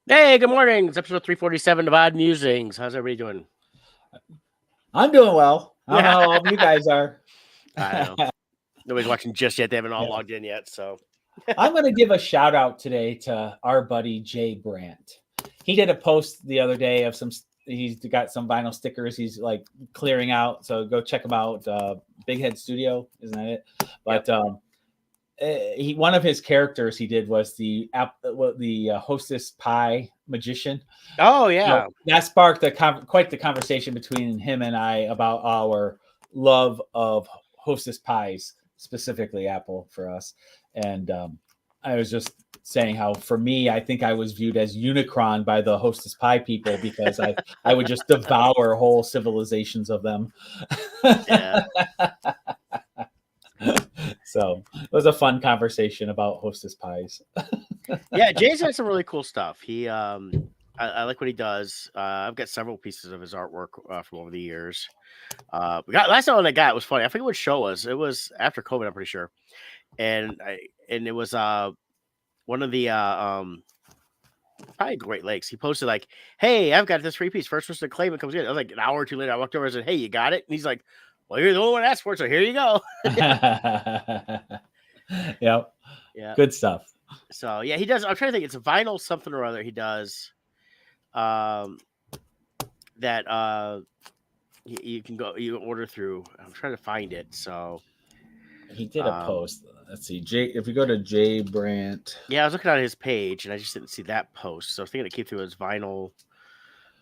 Hey, good morning. It's episode 347 of Odd Musings. How's everybody doing? I'm doing well. I don't know how all of you guys are. I don't know. Nobody's watching just yet. They haven't all logged in yet. So I'm going to give a shout out today to our buddy Jay Brandt. He did a post the other day of he's got some vinyl stickers he's like clearing out. So go check him out. Big Head Studio, isn't that it? But one of his characters he did was the Hostess Pie magician. Oh yeah, that sparked quite the conversation between him and I about our love of Hostess pies, specifically apple for us. And I was just saying how for me I think I was viewed as Unicron by the Hostess Pie people because I would just devour whole civilizations of them. Yeah. So it was a fun conversation about Hostess pies. Yeah, Jay's got some really cool stuff. He I like what he does. I've got several pieces of his artwork from over the years. Last time I got was funny. I forget what show it was after COVID, I'm pretty sure. And it was one of the probably Great Lakes. He posted like, "Hey, I've got this free piece. First person to claim it comes in." I was like an hour or two later. I walked over and said, "Hey, you got it?" And he's like, "Well, you're the only one that asked for it, so here you go." Yep. Yeah. Good stuff. So yeah, he does. I'm trying to think. It's a vinyl something or other. He does. That you can order through. I'm trying to find it. So he did a post. Let's see, Jay. If you go to Jay Brandt, yeah, I was looking on his page and I just didn't see that post. So I was thinking it came through his vinyl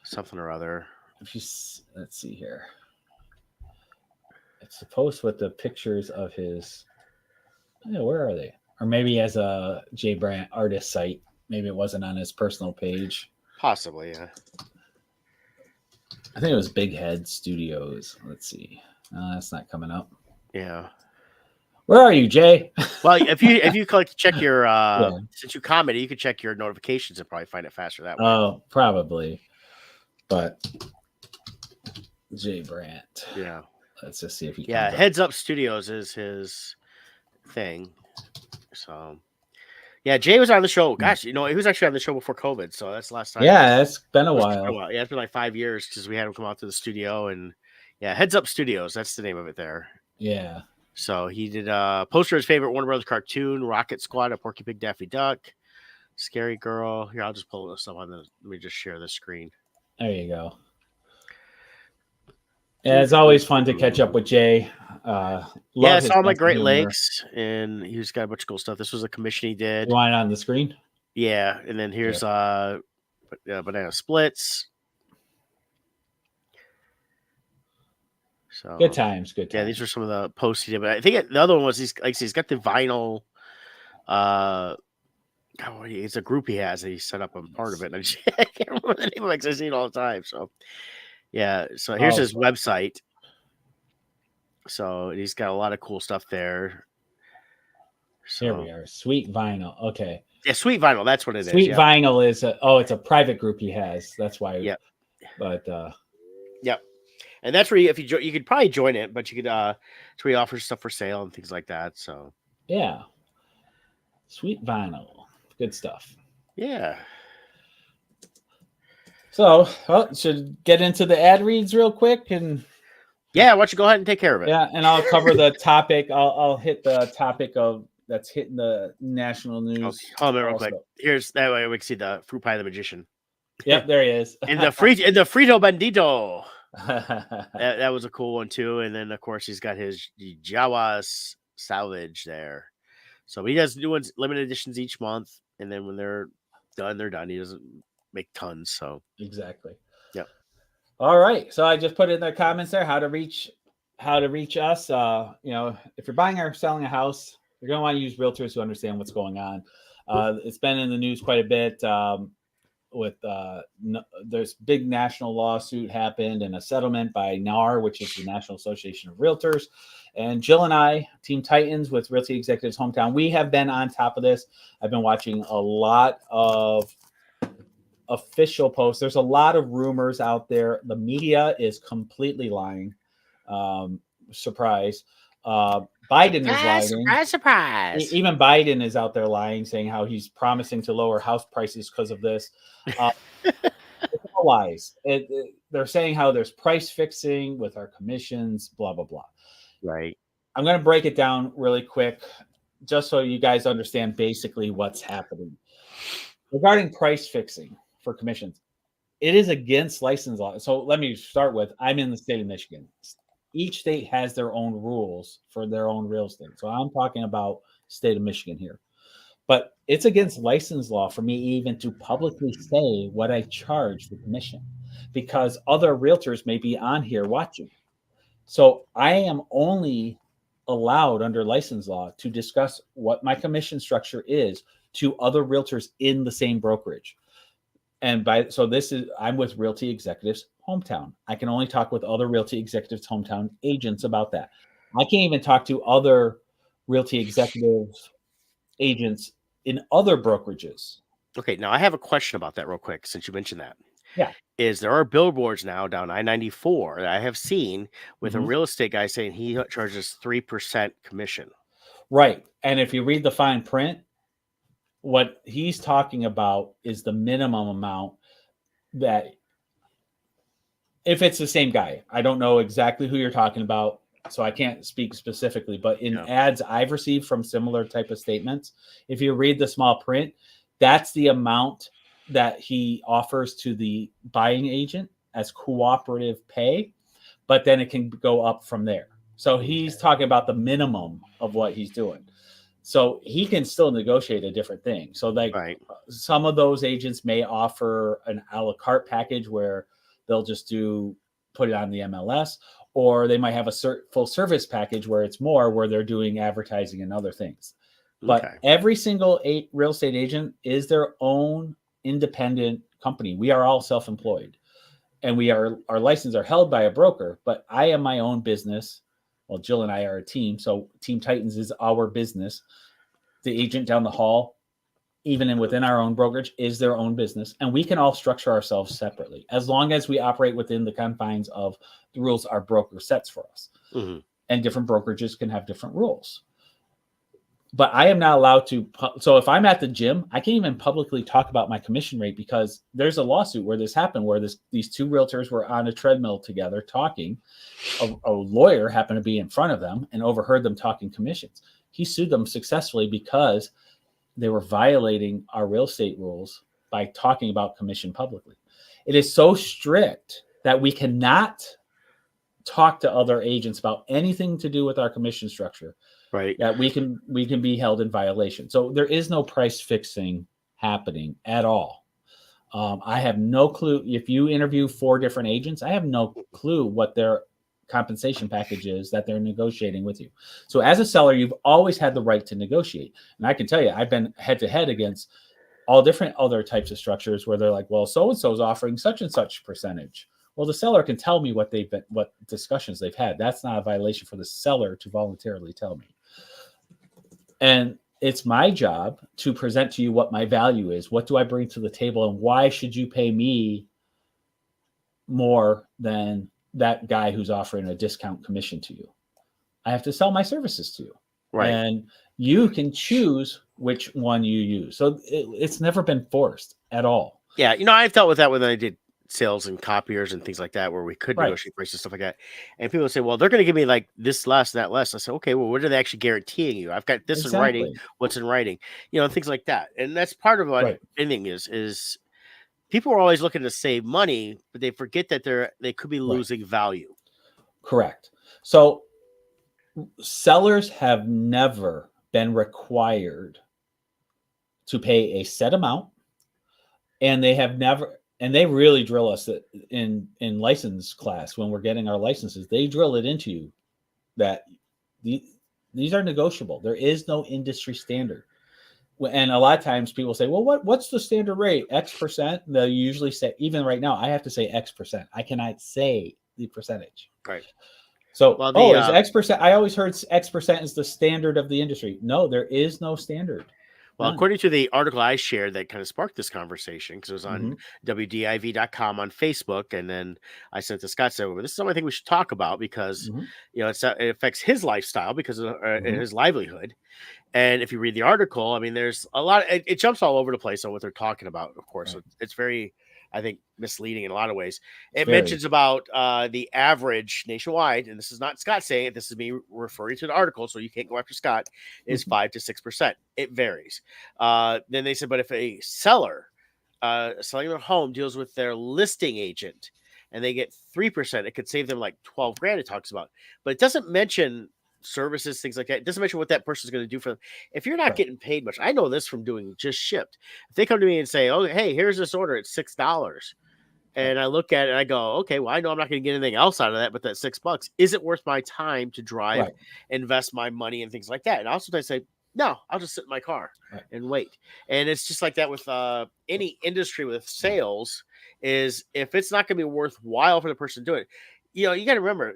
something or other. Let's see here. It's a post with the pictures of his. Where are they? Or maybe as a Jay Brandt artist site. Maybe it wasn't on his personal page. Possibly, yeah. I think it was Big Head Studios. Let's see. That's not coming up. Yeah. Where are you, Jay? Well, if you check your since you commented, you could check your notifications and probably find it faster that way. Oh, probably. But Jay Brandt. Yeah. Let's just see if he. Yeah, Heads Up Studios is his thing. So. Yeah, Jay was on the show. Gosh, he was actually on the show before COVID, so that's the last time. Yeah, it's been a while. Yeah, it's been like 5 years because we had him come out to the studio, and yeah, Heads Up Studios, that's the name of it there. Yeah. So he did a poster of his favorite Warner Brothers cartoon, Rocket Squad, a Porky Pig, Daffy Duck, Scary Girl. Here, I'll just pull this up let me just share the screen. There you go. Yeah, it's always fun to catch up with Jay. It's on the Great Lakes, and he's got a bunch of cool stuff. This was a commission he did. You want it on the screen? Yeah, and then here's Banana Splits. So good times. Yeah, these are some of the posts he did. But I think the other one was he's got the vinyl. It's a group he has that he set up. I'm part of it. And I can't remember the name of it because I see it all the time. So. Yeah, so here's his website. So he's got a lot of cool stuff there. So, here we are. Sweet Vinyl. Okay. Yeah, Sweet Vinyl. That's what it is. Sweet Vinyl is it's a private group he has. That's why. Yeah. But yep. And that's where you could probably join it, but you could it's where he offers stuff for sale and things like that. So yeah. Sweet Vinyl. Good stuff. Yeah. So, should get into the ad reads real quick and. Yeah, why don't you go ahead and take care of it? Yeah, and I'll cover the topic. I'll hit the topic that's hitting the national news. Okay, hold on real quick. Here's that way we can see the fruit pie of the magician. Yep, there he is. in the Frito Bandito. that was a cool one too. And then of course he's got his Jawas salvage there. So he does new ones, limited editions each month, and then when they're done, they're done. He doesn't make tons. So exactly. Yep. All right. So I just put in the comments there how to reach us. If you're buying or selling a house, you're going to want to use realtors who understand what's going on. It's been in the news quite a bit. there's big national lawsuit happened and a settlement by NAR, which is the National Association of Realtors. And Jill and I, Team Titans with Realty Executives Hometown, we have been on top of this. I've been watching a lot of official posts. There's a lot of rumors out there. The media is completely lying. Surprise. Biden is lying. Surprise. Even Biden is out there lying, saying how he's promising to lower house prices because of this. It's all lies. They're saying how there's price fixing with our commissions, blah, blah, blah. Right. I'm going to break it down really quick, just so you guys understand basically what's happening. Regarding price fixing for commissions, it is against license law. So let me start with, I'm in the state of Michigan. Each state has their own rules for their own real estate. So I'm talking about state of Michigan here. But it's against license law for me even to publicly say what I charge for commission, because other realtors may be on here watching. So I am only allowed under license law to discuss what my commission structure is to other realtors in the same brokerage. And I'm with Realty Executives Hometown. I can only talk with other Realty Executives Hometown agents about that. I can't even talk to other Realty Executives agents in other brokerages. Okay, now I have a question about that real quick, since you mentioned that. Yeah. There are billboards now down I-94 that I have seen with a real estate guy saying he charges 3% commission. Right. And if you read the fine print, what he's talking about is the minimum amount that, if it's the same guy, I don't know exactly who you're talking about, so I can't speak specifically, but in ads I've received from similar type of statements, if you read the small print, that's the amount that he offers to the buying agent as cooperative pay, but then it can go up from there. So he's talking about the minimum of what he's doing. So he can still negotiate a different thing. So like some of those agents may offer an a la carte package where they'll just put it on the MLS, or they might have a full service package where it's more, where they're doing advertising and other things. But every single real estate agent is their own independent company. We are all self-employed, and our licenses are held by a broker, but I am my own business. Well, Jill and I are a team. So Team Titans is our business. The agent down the hall, even within our own brokerage, is their own business. And we can all structure ourselves separately as long as we operate within the confines of the rules our broker sets for us. Mm-hmm. And different brokerages can have different rules. But I am not allowed to. So if I'm at the gym, I can't even publicly talk about my commission rate, because there's a lawsuit where this happened, where these two realtors were on a treadmill together talking. A lawyer happened to be in front of them and overheard them talking commissions. He sued them successfully because they were violating our real estate rules by talking about commission publicly. It is so strict that we cannot talk to other agents about anything to do with our commission structure. Right. That we can be held in violation. So there is no price fixing happening at all. I have no clue. If you interview 4 different agents, I have no clue what their compensation package is that they're negotiating with you. So as a seller, you've always had the right to negotiate. And I can tell you, I've been head to head against all different other types of structures where they're like, well, so-and-so is offering such and such percentage. Well, the seller can tell me what discussions they've had. That's not a violation for the seller to voluntarily tell me. And it's my job to present to you what my value is. What do I bring to the table, and why should you pay me more than that guy who's offering a discount commission to you? I have to sell my services to you. Right. And you can choose which one you use. So it's never been forced at all. Yeah. I've dealt with that when I did sales and copiers and things like that, where we could negotiate prices and stuff like that. And people say, well, they're going to give me like this less, that less. I said, okay, well, what are they actually guaranteeing you? I've got this in writing, what's in writing, things like that. And that's part of what anything is people are always looking to save money, but they forget that they could be losing value. Correct. So sellers have never been required to pay a set amount, and they have never. And they really drill us in license class when we're getting our licenses. They drill it into you that these are negotiable. There is no industry standard. And a lot of times people say, well, what's the standard rate? X%. They'll usually say, even right now, I have to say X%. I cannot say the percentage. Right. So, Well, is X%? I always heard X% is the standard of the industry. No, there is no standard. Well, None. according to the article I shared that kind of sparked this conversation, because it was on Mm-hmm. WDIV.com on Facebook, and then I sent to Scott, said, well, this is something I think we should talk about because, Mm-hmm. it affects his lifestyle because of Mm-hmm. his livelihood. And if you read the article, I mean, there's a lot, it jumps all over the place on what they're talking about, of course. Right. So it's very, I think, misleading in a lot of ways. It Very. mentions about the average nationwide, and this is not Scott saying it, this is me referring to the article, so you can't go after Scott, is 5 to 6%. It varies. Then they said, but if a seller selling their home deals with their listing agent and they get 3%, it could save them like 12 grand, it talks about. But it doesn't mention services, things like that. It doesn't mention what that person's going to do for them. If you're not Right. getting paid much, I know this from doing just shipped. If they come to me and say, oh, hey, here's this order, it's $6. And I look at it and I go, okay, well, I know I'm not going to get anything else out of that, but that $6, is it worth my time to drive, Right. invest my money and things like that? And also I say, no, I'll just sit in my car Right. and wait. And it's just like that with any industry with sales, is if it's not going to be worthwhile for the person to do it, you got to remember,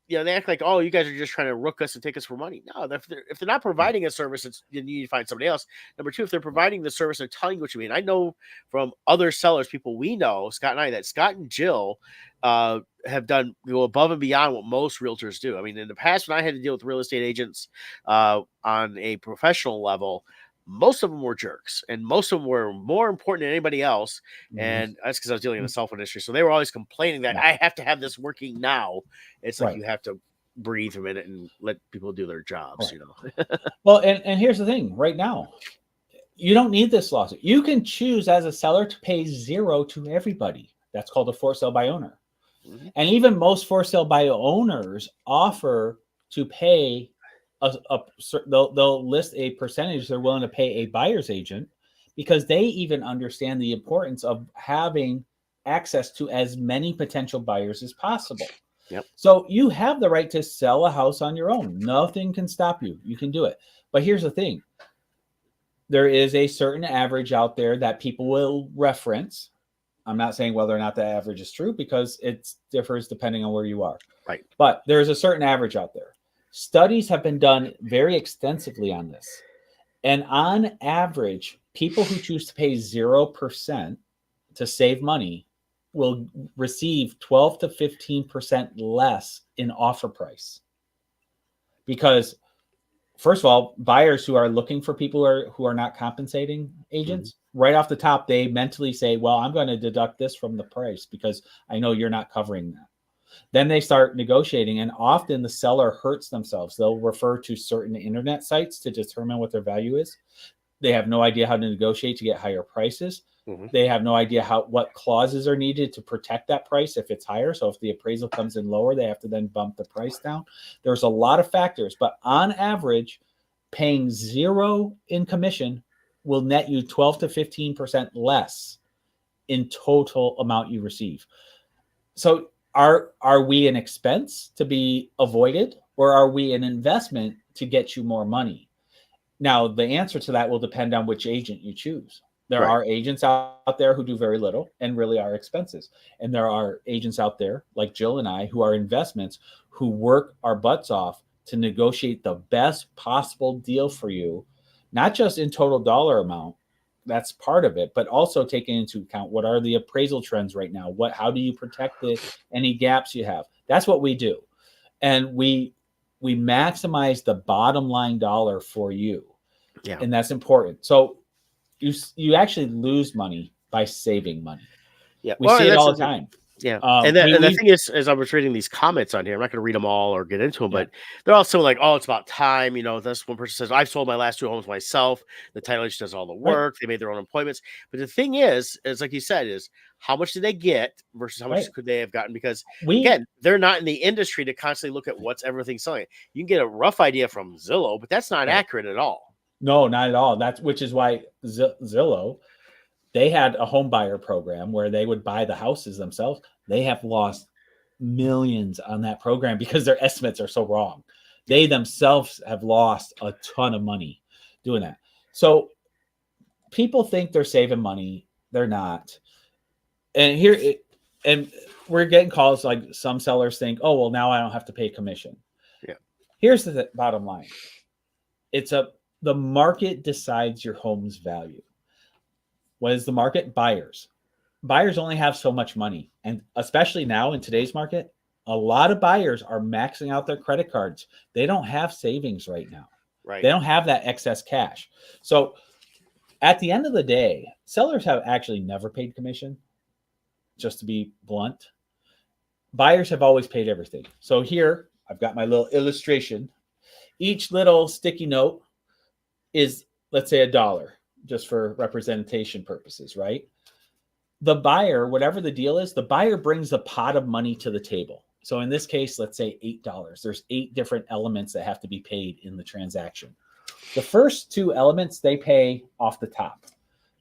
they act like, oh, you guys are just trying to rook us and take us for money. No, if they're not providing a service, you need to find somebody else. Number two, if they're providing the service and telling you what you mean. I know from other sellers, people we know, Scott and I, that Scott and Jill have go above and beyond what most realtors do. I mean, in the past, when I had to deal with real estate agents on a professional level, most of them were jerks, and most of them were more important than anybody else. Mm-hmm. And that's because I was dealing in the cell phone industry. So they were always complaining that I have to have this working now. It's like you have to breathe a minute and let people do their jobs, Well, and here's the thing right now, you don't need this lawsuit. You can choose as a seller to pay 0 to everybody. That's called a for sale by owner. Mm-hmm. And even most for sale by owners offer to pay they'll list a percentage they're willing to pay a buyer's agent, because they even understand the importance of having access to as many potential buyers as possible. Yep. So you have the right to sell a house on your own. Nothing can stop you. You can do it. But here's the thing. There is a certain average out there that people will reference. I'm not saying whether or not the average is true, because it differs depending on where you are. Right. But there's a certain average out there. Studies have been done very extensively on this. And on average, people who choose to pay 0% to save money will receive 12 to 15% less in offer price. Because, first of all, buyers who are looking for people who are not compensating agents, right off the top, they mentally say, well, I'm going to deduct this from the price because I know you're not covering that. Then they start negotiating, and often the seller hurts themselves. They'll refer to certain internet sites to determine what their value is. They have no idea how to negotiate to get higher prices. Mm-hmm. They have no idea what clauses are needed to protect that price if it's higher. So if the appraisal comes in lower, they have to then bump the price down. There's a lot of factors, but on average, paying 0 in commission will net you 12 to 15% less in total amount you receive. So are we an expense to be avoided, or are we an investment to get you more money? Now, the answer to that will depend on which agent you choose. There are agents out there who do very little and really are expenses. And there are agents out there like Jill and I who are investments, who work our butts off to negotiate the best possible deal for you, not just in total dollar amount. That's part of it, but also taking into account what are the appraisal trends right now? How do you protect any gaps you have? That's what we do. And we maximize the bottom line dollar for you. Yeah. And that's important. So you actually lose money by saving money. Yeah. We see it all the time. Yeah. And the thing is, as I was reading these comments on here, I'm not going to read them all or get into them, but they're also like, oh, it's about time. This one person says, I've sold my last 2 homes myself. The title agent does all the work. Right. They made their own appointments. But the thing is like you said, is how much did they get versus how much could they have gotten? Because again, they're not in the industry to constantly look at what's everything selling. You can get a rough idea from Zillow, but that's not accurate at all. No, not at all. Which is why Zillow, they had a home buyer program where they would buy the houses themselves. They have lost millions on that program because their estimates are so wrong. They themselves have lost a ton of money doing that. So people think they're saving money. They're not. And and we're getting calls like some sellers think, oh, well, now I don't have to pay commission. Yeah. Here's the bottom line. The market decides your home's value. What is the market? Buyers. Buyers only have so much money. And especially now in today's market, a lot of buyers are maxing out their credit cards. They don't have savings right now. Right. They don't have that excess cash. So at the end of the day, sellers have actually never paid commission, just to be blunt. Buyers have always paid everything. So here, I've got my little illustration. Each little sticky note is, let's say, $1, just for representation purposes, right? The buyer, whatever the deal is, the buyer brings a pot of money to the table. So in this case, let's say $8. There's 8 different elements that have to be paid in the transaction. The first 2 elements they pay off the top.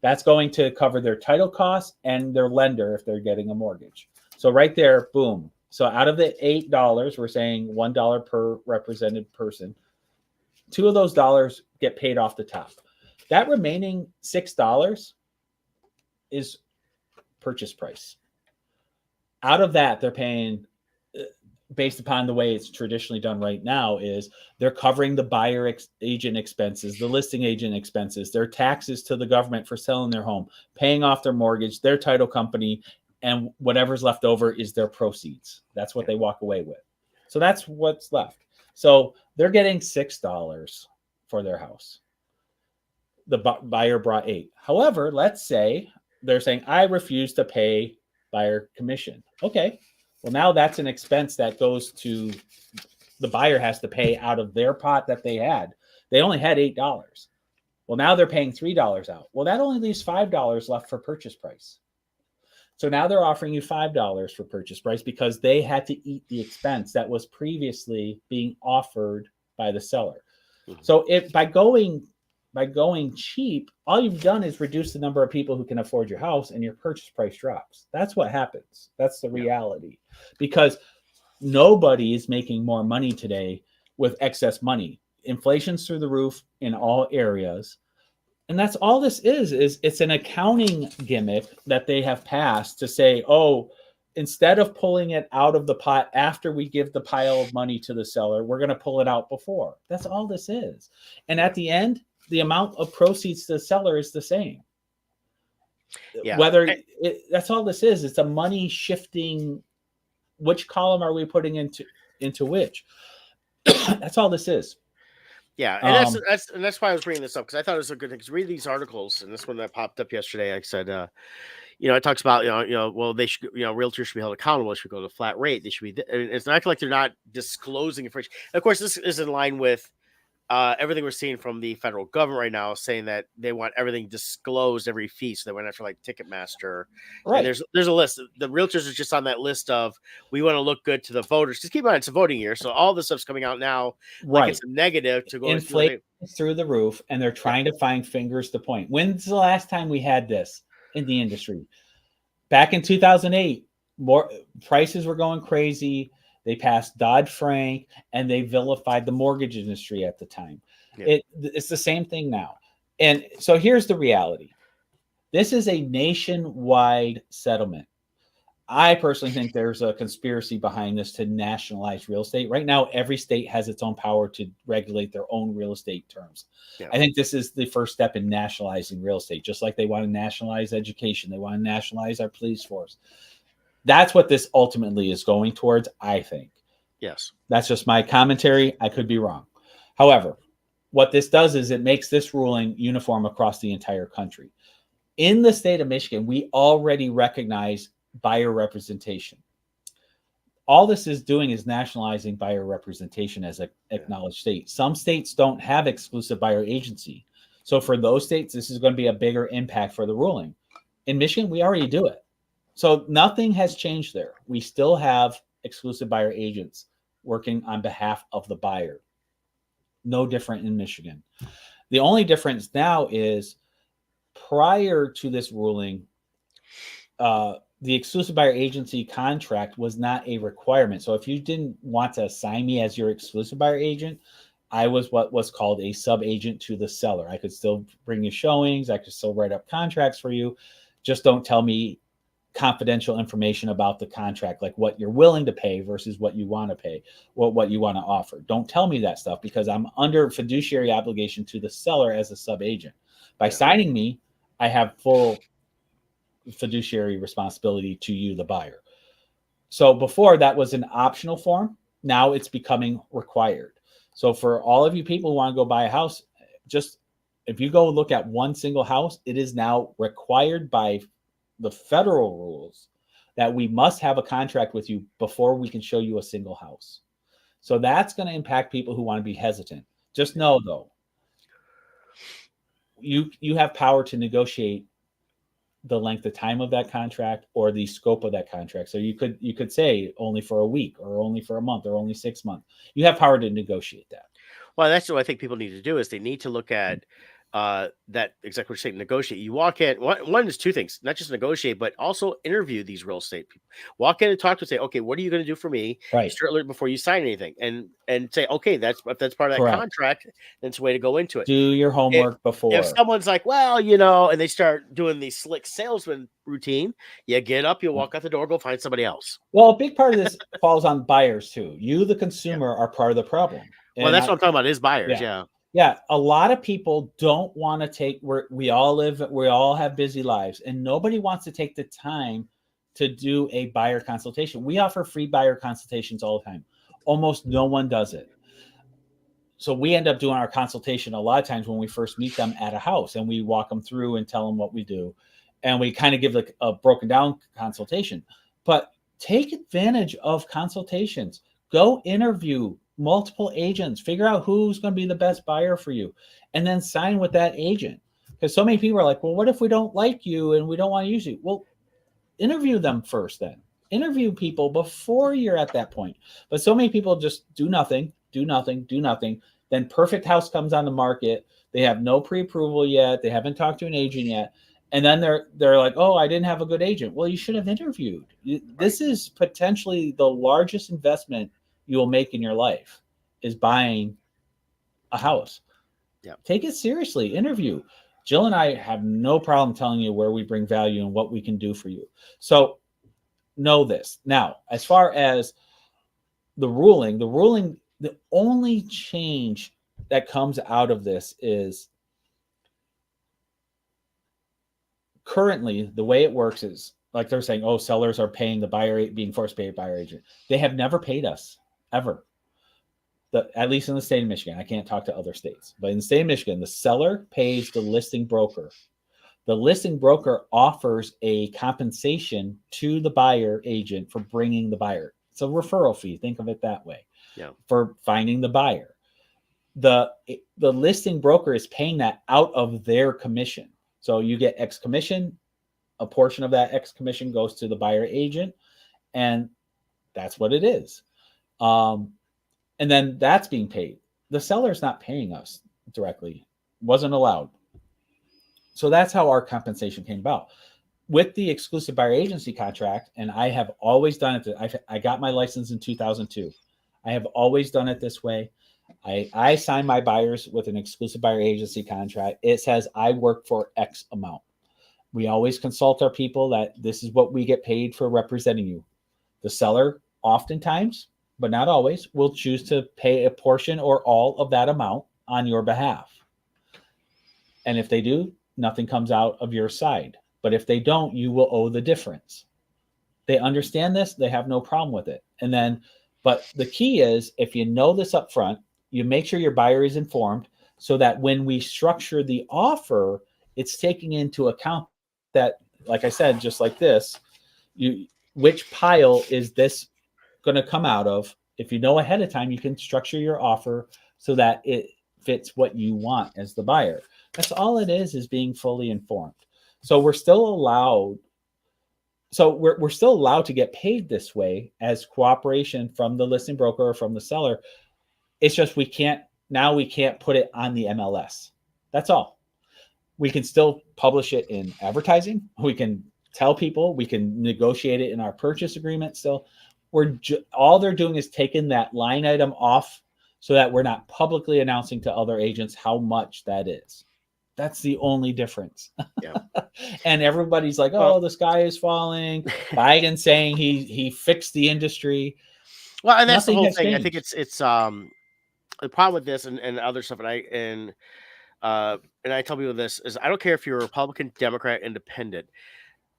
That's going to cover their title costs and their lender if they're getting a mortgage. So right there, boom. So out of the $8, we're saying $1 per represented person. 2 of those dollars get paid off the top. That remaining $6 is purchase price. Out of that, they're paying, based upon the way it's traditionally done right now, is they're covering the buyer agent expenses, the listing agent expenses, their taxes to the government for selling their home, paying off their mortgage, their title company, and whatever's left over is their proceeds. That's what they walk away with. So that's what's left. So they're getting $6 for their house. The buyer brought 8. However, let's say they're saying, I refuse to pay buyer commission. Okay. Well, now that's an expense that goes to the buyer has to pay out of their pot that they had. They only had $8. Well, now they're paying $3 out. Well, that only leaves $5 left for purchase price. So now they're offering you $5 for purchase price because they had to eat the expense that was previously being offered by the seller. Mm-hmm. So if by going cheap, all you've done is reduce the number of people who can afford your house and your purchase price drops. That's what happens. That's the reality. Because nobody is making more money today with excess money. Inflation's through the roof in all areas. And that's all this is it's an accounting gimmick that they have passed to say, oh, instead of pulling it out of the pot after we give the pile of money to the seller, we're going to pull it out before. That's all this is. And at the end, the amount of proceeds to the seller is the same. Yeah. That's all this is. It's a money shifting. Which column are we putting into which? That's all this is. Yeah, and that's why I was bringing this up, because I thought it was a good thing. Because read these articles, and this one that popped up yesterday, I said, it talks about well, they should, realtors should be held accountable. They should go to a flat rate. They should be. It's not like they're not disclosing information. And of course, this is in line with everything we're seeing from the federal government right now, saying that they want everything disclosed, every fee. So they went after like Ticketmaster. Right. And there's a list. The realtors are just on that list of, we want to look good to the voters. Just keep in mind, it's a voting year, so all this stuff's coming out now. Right. Like it's a negative to go. Inflation through the roof, and they're trying to find fingers to point. When's the last time we had this in the industry? Back in 2008, more prices were going crazy. They passed Dodd-Frank, and they vilified the mortgage industry at the time. Yeah. It's the same thing now. And so here's the reality. This is a nationwide settlement. I personally think there's a conspiracy behind this to nationalize real estate. Right now, every state has its own power to regulate their own real estate terms. Yeah. I think this is the first step in nationalizing real estate, just like they want to nationalize education. They want to nationalize our police force. That's what this ultimately is going towards, I think. Yes. That's just my commentary. I could be wrong. However, what this does is it makes this ruling uniform across the entire country. In the state of Michigan, we already recognize buyer representation. All this is doing is nationalizing buyer representation as an acknowledged state. Some states don't have exclusive buyer agency. So for those states, this is going to be a bigger impact for the ruling. In Michigan, we already do it. So nothing has changed there. We still have exclusive buyer agents working on behalf of the buyer. No different in Michigan. The only difference now is prior to this ruling, the exclusive buyer agency contract was not a requirement. So if you didn't want to assign me as your exclusive buyer agent, I was what was called a sub-agent to the seller. I could still bring you showings. I could still write up contracts for you. Just don't tell me confidential information about the contract, like what you're willing to pay versus what you want to pay, what you want to offer. Don't tell me that stuff, because I'm under fiduciary obligation to the seller as a sub-agent. By signing me, I have full fiduciary responsibility to you, the buyer. So before, that was an optional form. Now it's becoming required. So for all of you people who want to go buy a house, just if you go look at one single house, it is now required by the federal rules that we must have a contract with you before we can show you a single house. So that's going to impact people who want to be hesitant. Just know, though, you have power to negotiate the length of time of that contract or the scope of that contract. So you could say only for a week or only for a month or only 6 months. You have power to negotiate that. Well, that's what I think people need to do, is they need to look at that exactly what you're saying, negotiate. You walk in, one is two things, not just negotiate, but also interview these real estate people. Walk in and talk to them, say, okay, what are you going to do for me? Right. Start learning before you sign anything, and say, okay, that's part of that contract. Then it's a way to go into it. Do your homework before. If someone's like, well, and they start doing the slick salesman routine, you get up, you walk out the door, go find somebody else. Well, a big part of this falls on buyers too. You, the consumer, are part of the problem. Well, that's what I'm talking about, is buyers. Yeah. A lot of people don't want to take, we all have busy lives, and nobody wants to take the time to do a buyer consultation. We offer free buyer consultations all the time. Almost no one does it. So we end up doing our consultation a lot of times when we first meet them at a house, and we walk them through and tell them what we do. And we kind of give like a broken down consultation. But take advantage of consultations. Go interview multiple agents, figure out who's going to be the best buyer for you, and then sign with that agent. Because so many people are like, well, what if we don't like you and we don't want to use you? Well, interview them first then. Interview people before you're at that point. But so many people just do nothing. Then perfect house comes on the market. They have no pre-approval yet. They haven't talked to an agent yet. And then they're like, oh, I didn't have a good agent. Well, you should have interviewed. This is potentially the largest investment you will make in your life, is buying a house. Yeah. Take it seriously. Interview. Jill and I have no problem telling you where we bring value and what we can do for you. So know this. Now, as far as the ruling, the only change that comes out of this is, currently the way it works is, like they're saying, oh, sellers are paying the buyer, being forced to pay a buyer agent. They have never paid us, ever. At least in the state of Michigan. I can't talk to other states, but in the state of Michigan, the seller pays the listing broker. The listing broker offers a compensation to the buyer agent for bringing the buyer. It's a referral fee. Think of it that way. Yeah. For finding the buyer. The listing broker is paying that out of their commission. So you get X commission. A portion of that X commission goes to the buyer agent, and that's what it is. And then that's being paid. The seller's not paying us directly. Wasn't allowed. So that's how our compensation came about. With the exclusive buyer agency contract, and I have always done it. I got my license in 2002. I have always done it this way. I sign my buyers with an exclusive buyer agency contract. It says I work for X amount. We always consult our people that this is what we get paid for representing you. The seller oftentimes, but not always, will choose to pay a portion or all of that amount on your behalf. And if they do, nothing comes out of your side. But if they don't, you will owe the difference. They understand this. They have no problem with it. And then, but the key is, if you know this up front, you make sure your buyer is informed so that when we structure the offer, it's taking into account that, like I said, just like this, which pile is this going to come out of? If you know ahead of time, you can structure your offer so that it fits what you want as the buyer. That's all it is being fully informed. So we're still allowed. So we're still allowed to get paid this way as cooperation from the listing broker or from the seller. It's just we can't put it on the MLS. That's all. We can still publish it in advertising. We can tell people, we can negotiate it in our purchase agreement still. All they're doing is taking that line item off so that we're not publicly announcing to other agents how much that is. That's the only difference. Yeah. And everybody's like, oh, the sky is falling. Biden saying he fixed the industry. Well, and that's the Nothing whole has thing. I think changed. it's the problem with this and other stuff, and I tell people this is I don't care if you're a Republican, Democrat, Independent.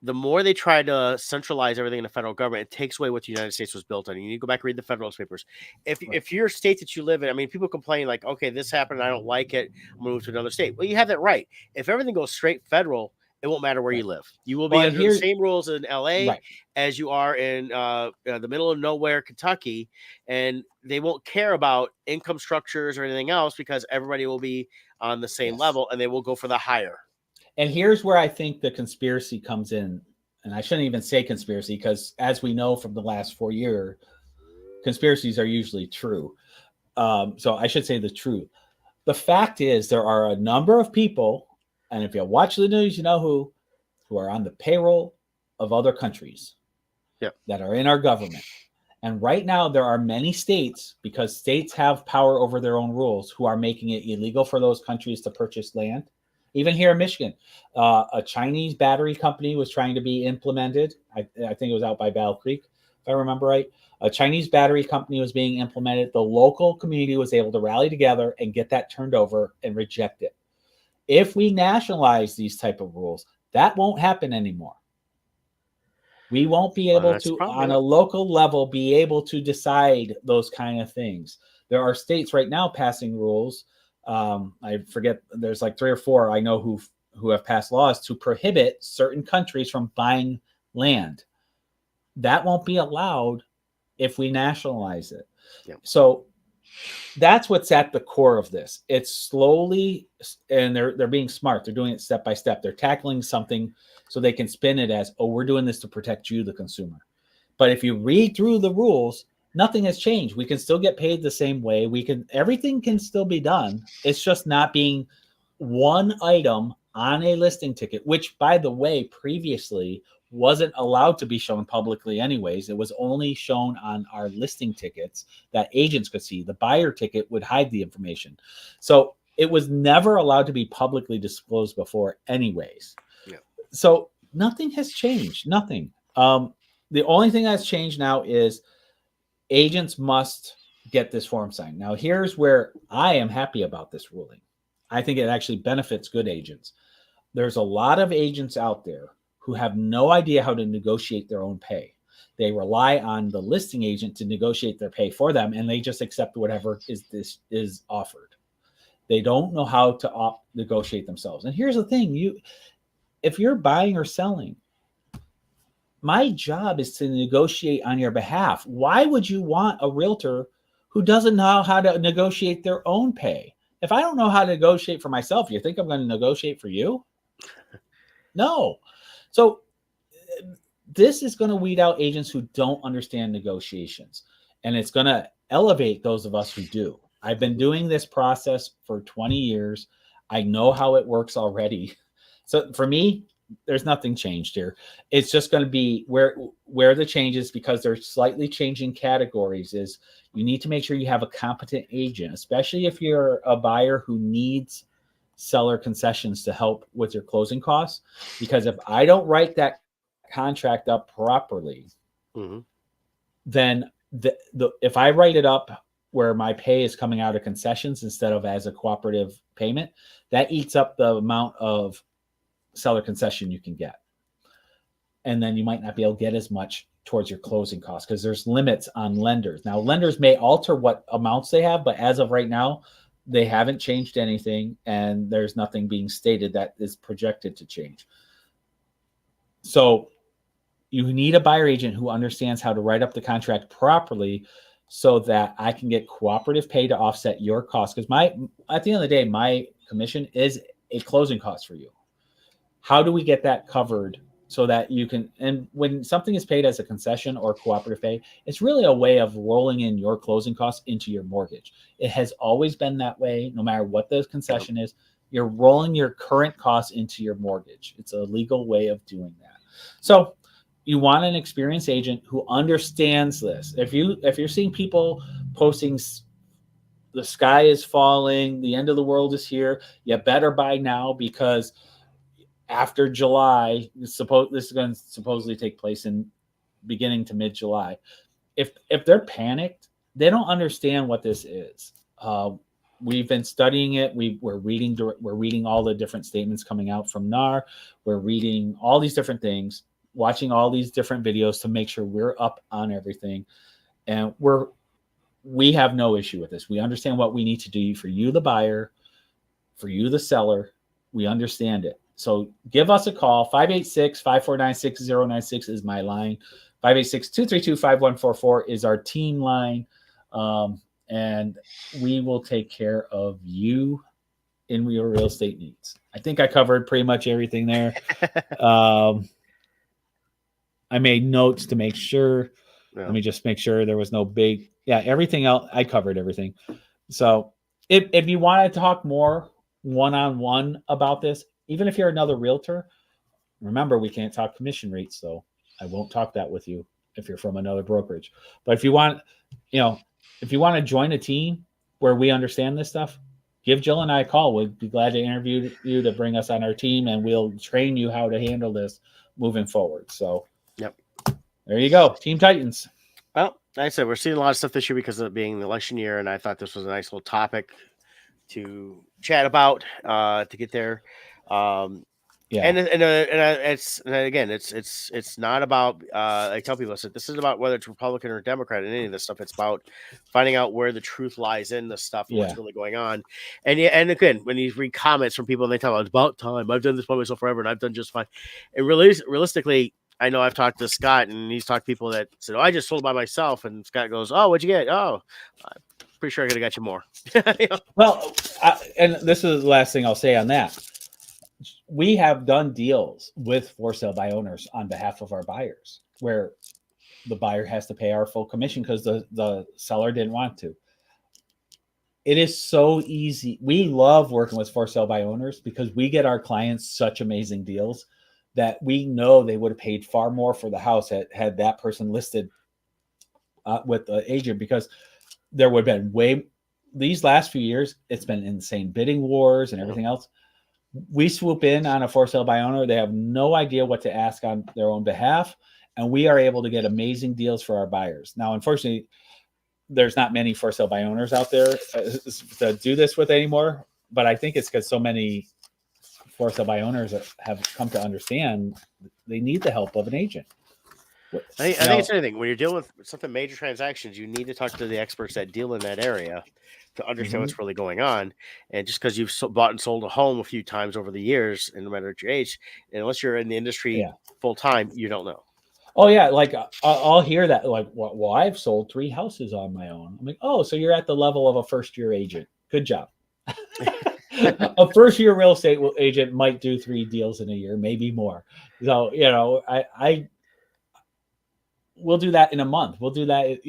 The more they try to centralize everything in the federal government, it takes away what the United States was built on. You need to go back and read the Federalist Papers. If your state that you live in, I mean, people complain like, okay, this happened, and I don't like it, I'm gonna move to another state. Well, you have that right. If everything goes straight federal, it won't matter where Right. you live. You will be Well, and under the here, same rules in LA right. as you are in the middle of nowhere, Kentucky, and they won't care about income structures or anything else because everybody will be on the same Yes. level, and they will go for the higher. And here's where I think the conspiracy comes in. And I shouldn't even say conspiracy because, as we know from the last 4 years, conspiracies are usually true. So I should say the truth. The fact is, there are a number of people, and if you watch the news, you know who are on the payroll of other countries that are in our government. And right now, there are many states, because states have power over their own rules, who are making it illegal for those countries to purchase land. Even here in Michigan, a Chinese battery company was trying to be implemented. I think it was out by Battle Creek, if I remember right. A Chinese battery company was being implemented. The local community was able to rally together and get that turned over and reject it. If we nationalize these type of rules, that won't happen anymore. We won't be able to, on a local level, be able to decide those kind of things. There are states right now passing rules. I forget, there's like 3 or 4 I know who have passed laws to prohibit certain countries from buying land. That won't be allowed if we nationalize it. Yep. So that's what's at the core of this. It's slowly, and they're being smart. They're doing it step by step. They're tackling something so they can spin it as, oh, we're doing this to protect you, the consumer. But if you read through the rules, nothing has changed. We can still get paid the same way. Everything can still be done. It's just not being one item on a listing ticket, which, by the way, previously wasn't allowed to be shown publicly anyways. It was only shown on our listing tickets that agents could see. The buyer ticket would hide the information. So it was never allowed to be publicly disclosed before anyways. Yeah. So nothing has changed. Nothing. The only thing that's changed now is agents must get this form signed. Now, here's where I am happy about this ruling. I think it actually benefits good agents. There's a lot of agents out there who have no idea how to negotiate their own pay. They rely on the listing agent to negotiate their pay for them, and they just accept whatever is offered. They don't know how to negotiate themselves. And here's the thing: if you're buying or selling, my job is to negotiate on your behalf. Why would you want a realtor who doesn't know how to negotiate their own pay? If I don't know how to negotiate for myself, you think I'm going to negotiate for you? No. So this is going to weed out agents who don't understand negotiations, and it's going to elevate those of us who do. I've been doing this process for 20 years. I know how it works already. So for me, there's nothing changed here. It's just going to be where the changes, because they're slightly changing categories, is you need to make sure you have a competent agent, especially if you're a buyer who needs seller concessions to help with your closing costs. Because if I don't write that contract up properly, then if I write it up where my pay is coming out of concessions instead of as a cooperative payment, that eats up the amount of seller concession you can get. And then you might not be able to get as much towards your closing costs because there's limits on lenders. Now, lenders may alter what amounts they have, but as of right now, they haven't changed anything, and there's nothing being stated that is projected to change. So you need a buyer agent who understands how to write up the contract properly so that I can get cooperative pay to offset your costs. Because at the end of the day, my commission is a closing cost for you. How do we get that covered so that you can, and when something is paid as a concession or cooperative pay, it's really a way of rolling in your closing costs into your mortgage. It has always been that way, no matter what the concession is. You're rolling your current costs into your mortgage. It's a legal way of doing that. So you want an experienced agent who understands this. If you're seeing people posting the sky is falling, the end of the world is here. You better buy now because after July, this is going to supposedly take place in beginning to mid July. If they're panicked, they don't understand what this is. We've been studying it. We're reading all the different statements coming out from NAR. We're reading all these different things, watching all these different videos to make sure we're up on everything. And we have no issue with this. We understand what we need to do for you, the buyer, for you, the seller. We understand it. So give us a call. 586-549-6096 is my line. 586-232-5144 is our team line. And we will take care of you in your real estate needs. I think I covered pretty much everything there. I made notes to make sure. Yeah. Let me just make sure there was no big, everything else. I covered everything. So if you want to talk more one-on-one about this, even if you're another realtor, remember, we can't talk commission rates. So I won't talk that with you if you're from another brokerage. But if you want, if you want to join a team where we understand this stuff, give Jill and I a call. We'd be glad to interview you to bring us on our team, and we'll train you how to handle this moving forward. So, yep. There you go. Team Titans. Well, like I said, we're seeing a lot of stuff this year because of it being the election year, and I thought this was a nice little topic to chat about to get there. And it's not about I tell people, I said, this isn't about whether it's Republican or Democrat in any of this stuff. It's about finding out where the truth lies in this stuff and what's really going on. And again, when you read comments from people and they tell it's about time, I've done this by myself forever and I've done just fine. And realistically, I know I've talked to Scott and he's talked to people that said, I just sold by myself. And Scott goes, what'd you get? I'm pretty sure I could have got you more. Well, and this is the last thing I'll say on that. We have done deals with for sale by owners on behalf of our buyers where the buyer has to pay our full commission because the seller didn't want to. It is so easy. We love working with for sale by owners because we get our clients such amazing deals that we know they would have paid far more for the house had that person listed with the agent, because there would have been these last few years, it's been insane bidding wars and everything else. We swoop in on a for sale by owner. They have no idea what to ask on their own behalf. And we are able to get amazing deals for our buyers. Now, unfortunately, there's not many for sale by owners out there to do this with anymore. But I think it's because so many for sale by owners have come to understand they need the help of an agent. I think it's anything. When you're dealing with something major transactions, you need to talk to the experts that deal in that area to understand what's really going on. And just because you've bought and sold a home a few times over the years, and no matter what your age, and unless you're in the industry full time, you don't know. Oh yeah, like I'll hear that, like, well, I've sold 3 houses on my own. I'm like, oh, so you're at the level of a first year agent. Good job. A first year real estate agent might do 3 deals in a year, maybe more. So we'll do that in a month. We'll do that.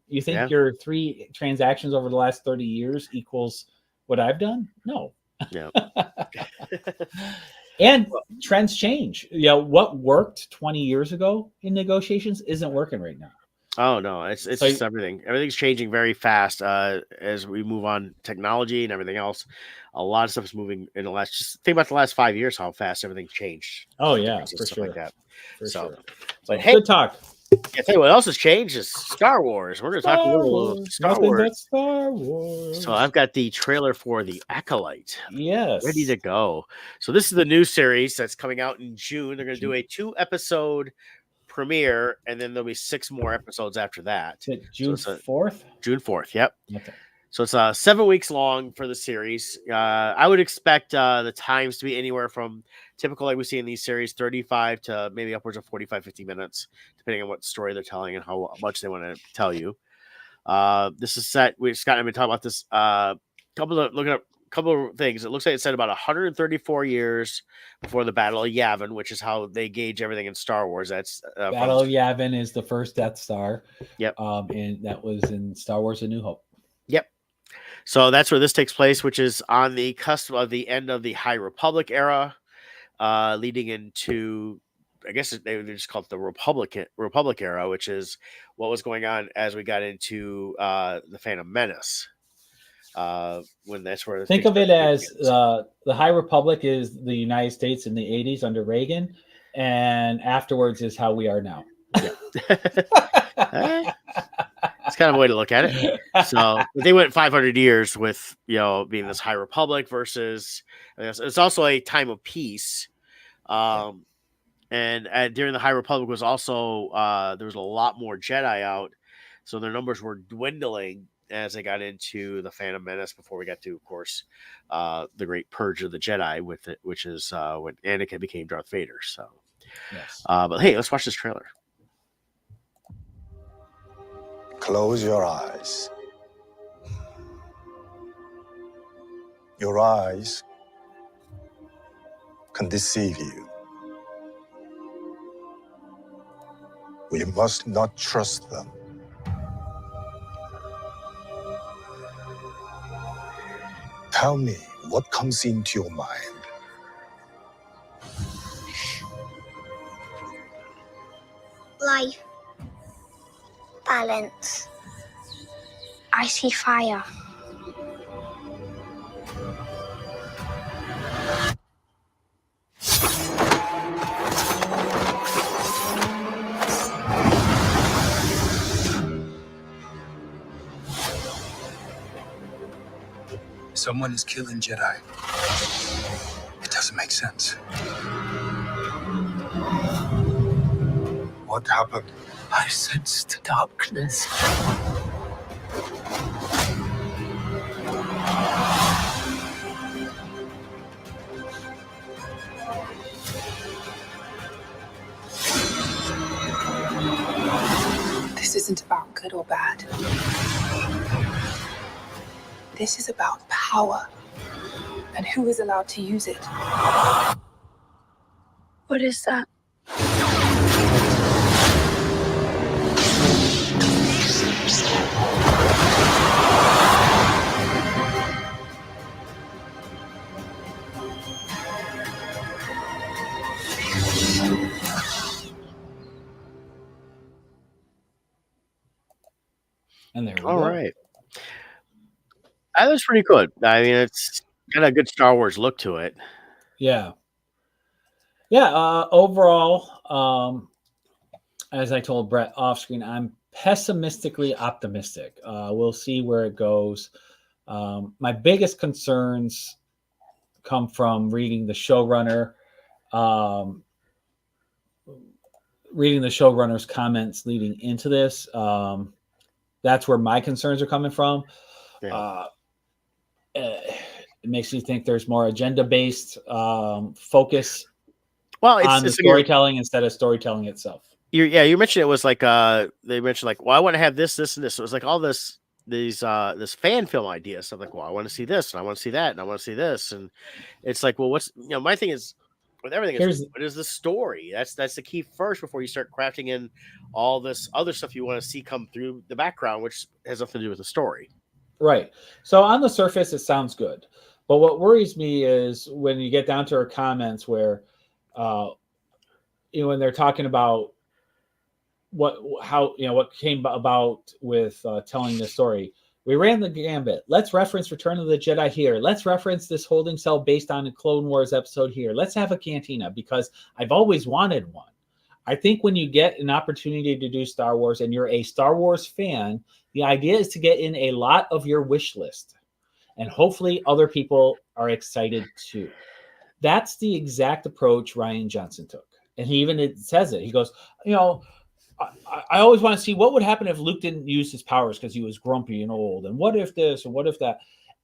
You think your 3 transactions over the last 30 years equals what I've done? No. Yeah. And trends change. What worked 20 years ago in negotiations isn't working right now. Oh no, it's just everything. Everything's changing very fast as we move on technology and everything else. A lot of stuff is moving in the last. Just think about the last 5 years, how fast everything changed. Oh yeah, for sure. Like that. For sure. But hey, good talk. I tell you what else has changed is Star Wars. We're going to talk a little about Star Wars. Star Wars. So I've got the trailer for the Acolyte. Yes. Ready to go. So this is the new series that's coming out in June. They're going to do a 2-episode premiere, and then there'll be 6 more episodes after that. June 4th? June 4th, yep. Okay. So it's 7 weeks long for the series. I would expect the times to be anywhere from typical, like we see in these series, 35 to maybe upwards of 45, 50 minutes, depending on what story they're telling and how much they want to tell you. This is set. Scott and I have been talking about this. Looking at a couple of things. It looks like it's set about 134 years before the Battle of Yavin, which is how they gauge everything in Star Wars. That's Battle of Yavin is the first Death Star. Yep. And that was in Star Wars: A New Hope. Yep. So that's where this takes place, which is on the cusp of the end of the High Republic era, leading into, I guess they just call it the Republic era, which is what was going on as we got into the Phantom Menace. when that's where Think things of start it to as the High Republic is the United States in the 80s under Reagan, and afterwards is how we are now. Yeah. It's kind of a way to look at it. So they went 500 years with, being this High Republic versus, I guess, it's also a time of peace. And during the High Republic was also, there was a lot more Jedi out. So their numbers were dwindling as they got into the Phantom Menace before we got to, of course, the Great Purge of the Jedi with it, which is when Anakin became Darth Vader. So, yes. But hey, let's watch this trailer. Close your eyes. Your eyes can deceive you. We must not trust them. Tell me what comes into your mind. Life. Balance. I see fire. Someone is killing Jedi. It doesn't make sense. What happened? I sensed darkness. This isn't about good or bad. This is about power and who is allowed to use it. What is that? And there we All go. right. That was pretty good. I mean, it's got a good Star Wars look to it. Yeah. Yeah. Overall, as I told Brett off screen, I'm pessimistically optimistic. We'll see where it goes. My biggest concerns come from reading the showrunner, reading the showrunner's comments leading into this. That's where my concerns are coming from. Yeah. It makes you think there's more agenda-based focus Well, on the it's storytelling instead of storytelling itself. You mentioned it was like they mentioned like, well, I want to have this, and this. So it was like all this this fan film idea stuff. Like, well, I want to see this, and I want to see that, and I want to see this, and it's like, well, what's my thing is with everything is what is the story? That's the key first before you start crafting in all this other stuff you want to see come through the background, which has nothing to do with the story. Right. So on the surface, it sounds good. But what worries me is when you get down to her comments where, when they're talking about what came about with telling the story. We ran the gambit. Let's reference Return of the Jedi here. Let's reference this holding cell based on a Clone Wars episode here. Let's have a cantina because I've always wanted one. I think when you get an opportunity to do Star Wars and you're a Star Wars fan, the idea is to get in a lot of your wish list. And hopefully other people are excited too. That's the exact approach Rian Johnson took. And it says it. He goes, I always want to see what would happen if Luke didn't use his powers because he was grumpy and old. And what if this and what if that?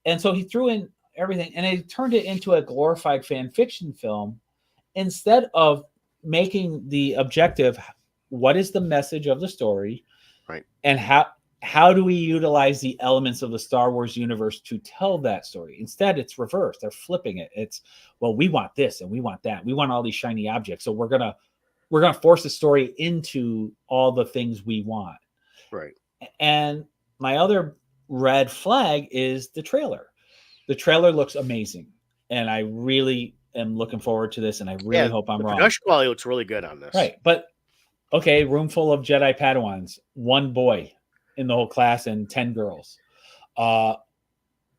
And so he threw in everything and he turned it into a glorified fan fiction film instead of making the objective, what is the message of the story? Right. And how do we utilize the elements of the Star Wars universe to tell that story? Instead, it's reversed. They're flipping it. It's, well, we want this and we want that. We want all these shiny objects. So we're going to force the story into all the things we want. Right. And my other red flag is the trailer. The trailer looks amazing. And I really am looking forward to this. And I really hope I'm wrong. The production quality looks really good on this. Right. But, okay, room full of Jedi Padawans, one boy in the whole class and 10 girls.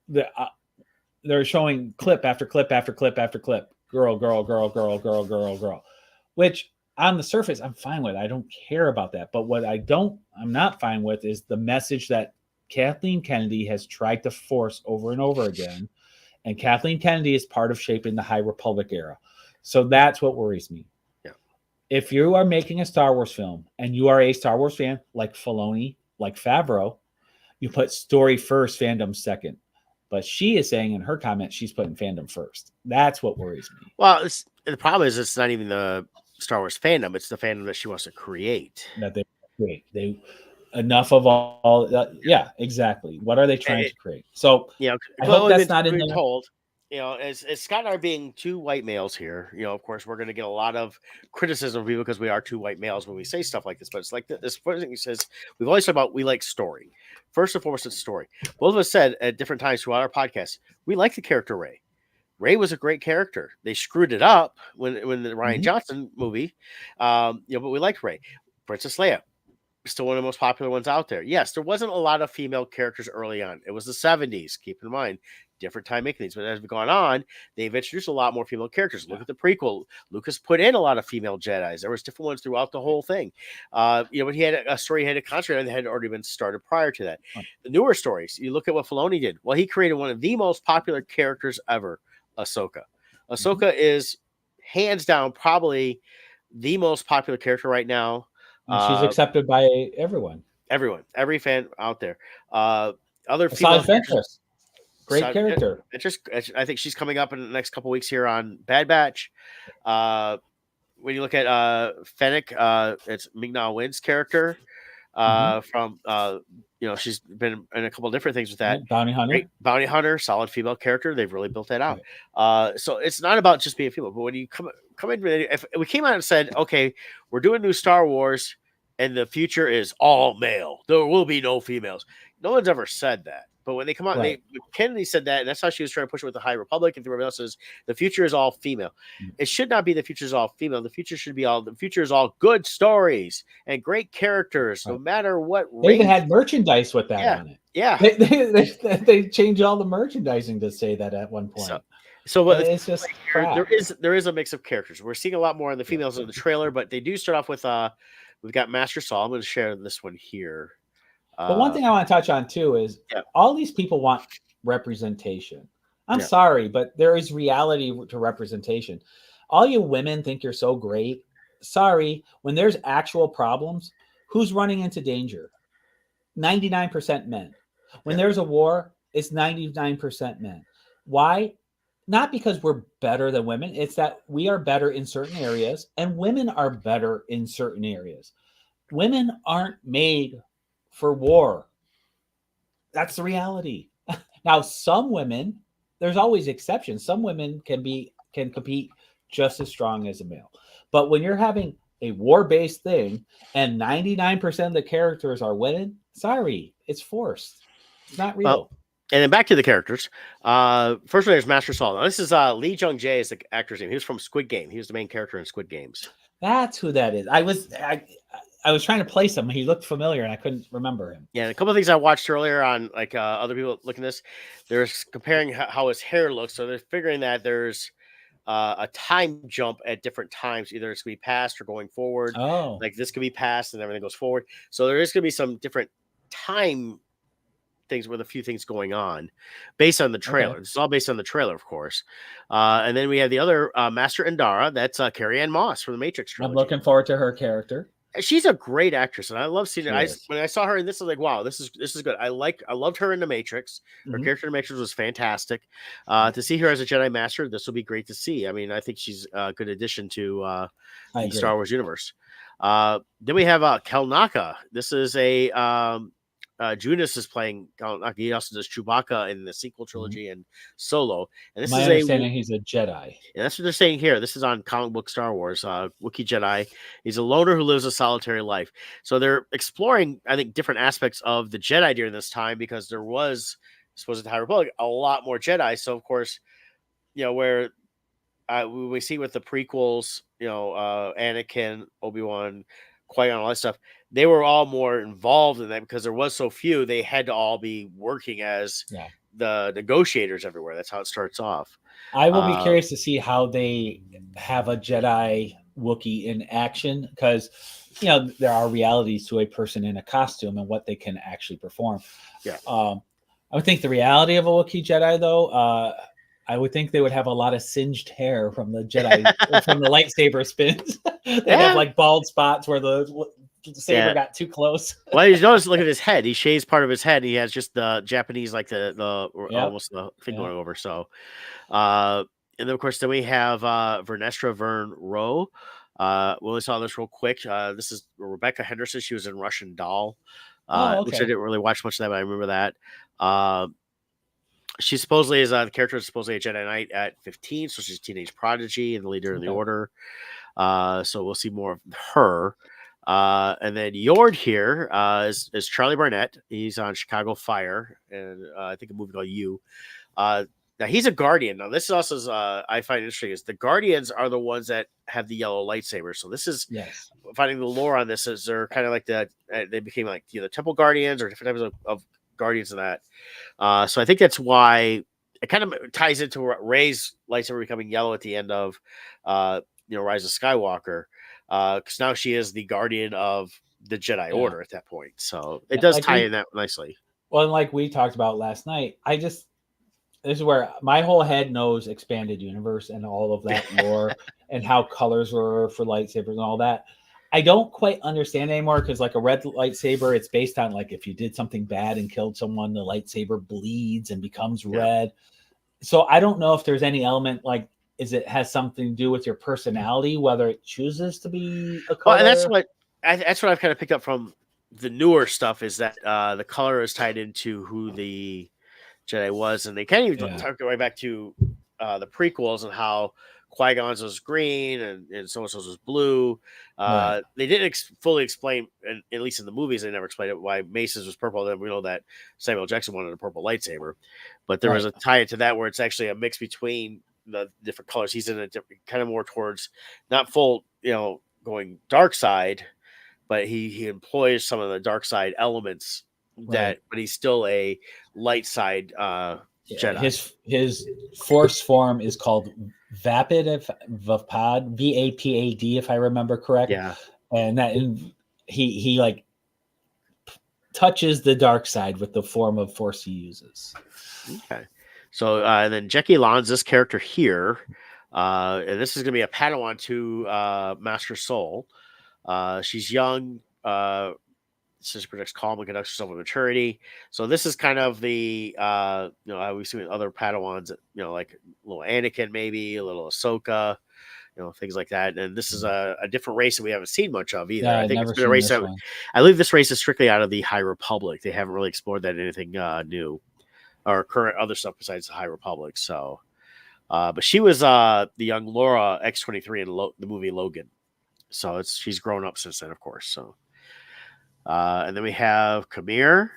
they're showing clip after clip after clip after clip. Girl, girl, girl, girl, girl, girl, girl. Which on the surface, I'm fine with. I don't care about that. But what I'm not fine with is the message that Kathleen Kennedy has tried to force over and over again. And Kathleen Kennedy is part of shaping the High Republic era. So that's what worries me. Yeah. If you are making a Star Wars film and you are a Star Wars fan like Filoni, like Favreau, you put story first, fandom second. But she is saying in her comment she's putting fandom first. That's what worries me. Well, the problem is it's not even the Star Wars fandom; it's the fandom that she wants to create. That they create. Enough of all. Yeah, exactly. What are they trying to create? So I hope that's not in there. Told. As Scott and I being two white males here, of course, we're going to get a lot of criticism of people because we are two white males when we say stuff like this. But it's like this first thing he says, we've always talked about we like story. First and foremost, it's story. Both of us said at different times throughout our podcast, we like the character Rey. Rey was a great character. They screwed it up when the Rian Johnson movie, but we liked Rey. Princess Leia, still one of the most popular ones out there. Yes, there wasn't a lot of female characters early on. It was the 70s. Keep in mind, different time making these. But as we've gone on, they've introduced a lot more female characters. Look at the prequel. Lucas put in a lot of female Jedis. There was different ones throughout the whole thing. But he had a story he had a contract and had already been started prior to that. The newer stories, you look at what Filoni did. Well, he created one of the most popular characters ever, Ahsoka. Ahsoka is hands down probably the most popular character right now. And she's accepted by everyone. Every fan out there. Other female characters. Great character. I think she's coming up in the next couple weeks here on Bad Batch. When you look at Fennec, it's Ming-Na Wen's character. From she's been in a couple of different things with that. Bounty Hunter. Great bounty hunter, solid female character. They've really built that out. So it's not about just being female, but when you come in, if we came out and said, okay, we're doing new Star Wars and the future is all male, there will be no females. No one's ever said that. But when they come out, Kennedy said that, and that's how she was trying to push it with the High Republic, and everybody else says the future is all female. It should not be the future is all female. The future should be the future is all good stories and great characters, no matter what. They even had merchandise with that on it. Yeah, they changed all the merchandising to say that at one point. So it's just there is a mix of characters. We're seeing a lot more on the females in the trailer, but they do start off with we've got Master Saul. I'm going to share this one here. But one thing I want to touch on too is all these people want representation. I'm sorry, but there is reality to representation. All you women think you're so great. Sorry, when there's actual problems, who's running into danger? 99% men. When there's a war, it's 99% men. Why? Not because we're better than women. It's that we are better in certain areas and women are better in certain areas. Women aren't made for war. That's the reality. Now, some women, there's always exceptions. Some women can compete just as strong as a male. But when you're having a war-based thing and 99% of the characters are women, sorry, it's forced. It's not real. Well, and then back to the characters. First one is Master Saul. Now, this is Lee Jung-jae is the actor's name. He was from Squid Game. He was the main character in Squid Games. That's who that is. I was trying to place him. He looked familiar, and I couldn't remember him. Yeah, and a couple of things I watched earlier on, like other people looking at this, they're comparing how his hair looks. So they're figuring that there's a time jump at different times. Either it's going to be past or going forward. Oh. Like this could be past and everything goes forward. So there is going to be some different time things with a few things going on based on the trailer. It's all based on the trailer, of course. And then we have the other Master Indara. That's Carrie-Anne Moss from the Matrix trilogy. I'm looking forward to her character. She's a great actress, and I love seeing her. When I saw her in this, I was like, "Wow, this is good." I loved her in the Matrix. Her character in the Matrix was fantastic. To see her as a Jedi Master, this will be great to see. I mean, I think she's a good addition to the Star Wars universe. Then we have Kel Naka. This is a Junis is playing Kel Naka. He also does Chewbacca in the sequel trilogy and Solo. And this My is understanding he's a Jedi. And that's what they're saying here. This is on comic book Star Wars. Wookiee Jedi. He's a loner who lives a solitary life. So they're exploring, I think, different aspects of the Jedi during this time because there was, supposed to the High Republic, a lot more Jedi. So of course, where we see with the prequels, Anakin, Obi-Wan, Qui-Gon, all that stuff, they were all more involved in that because there was so few. They had to all be working as the negotiators everywhere. That's how it starts off. I will be curious to see how they have a Jedi Wookiee in action, because there are realities to a person in a costume and what they can actually perform. Yeah. I would think the reality of a Wookiee Jedi, though, I would think they would have a lot of singed hair from the Jedi from the lightsaber spins. They'd have like bald spots where the saber got too close. Well, you notice, look at his head. He shaves part of his head. He has just the Japanese, like almost the thing going over. So, and then of course, then we have Vernestra Vern Rowe. We only saw this real quick. This is Rebecca Henderson. She was in Russian Doll, which I didn't really watch much of that, but I remember that. She supposedly is the character is supposedly a Jedi Knight at 15, so she's a teenage prodigy and the leader of the Order. So we'll see more of her. And then Yord here is Charlie Barnett. He's on Chicago Fire, and I think a movie called You. Now he's a Guardian. Now this is also I find interesting is the Guardians are the ones that have the yellow lightsaber. So this is finding the lore on this is they're kind of like they became like the Temple Guardians or different types of Guardians of that. So I think that's why it kind of ties into Rey's lightsaber becoming yellow at the end of Rise of Skywalker. Because now she is the guardian of the Jedi Order at that point. So it does tie in that nicely. Well, and like we talked about last night, this is where my whole head knows expanded universe and all of that lore and how colors were for lightsabers and all that. I don't quite understand anymore because like a red lightsaber, it's based on like if you did something bad and killed someone, the lightsaber bleeds and becomes red. So I don't know if there's any element like it has something to do with your personality, whether it chooses to be a color. Well, and that's what I've kind of picked up from the newer stuff is that the color is tied into who the Jedi was, and they can't even talk right back to the prequels and how Qui-Gon's was green and so-and-so's was blue. They didn't fully explain, and at least in the movies, they never explained it, why Mace's was purple. Then we know that Samuel Jackson wanted a purple lightsaber, but there was a tie into that where it's actually a mix between the different colors. He's in a different kind of more towards not full, going dark side, but he employs some of the dark side elements but he's still a light side Jedi. His force form is called Vapid, VAPAD, if I remember correct. Yeah, and he like touches the dark side with the form of force he uses. Okay. So and then Jackie Lan's this character here, and this is going to be a Padawan to Master Soul. She's young. She projects calm and conducts herself with maturity. So this is kind of the how we've seen other Padawans, like a little Anakin, maybe a little Ahsoka, things like that. And this is a different race that we haven't seen much of either. I think it's been a race that I believe this race is strictly out of the High Republic. They haven't really explored that anything new or current other stuff besides the High Republic. So, but she was the young Laura X-23 in the movie Logan. So she's grown up since then, of course. So, and then we have Kamir,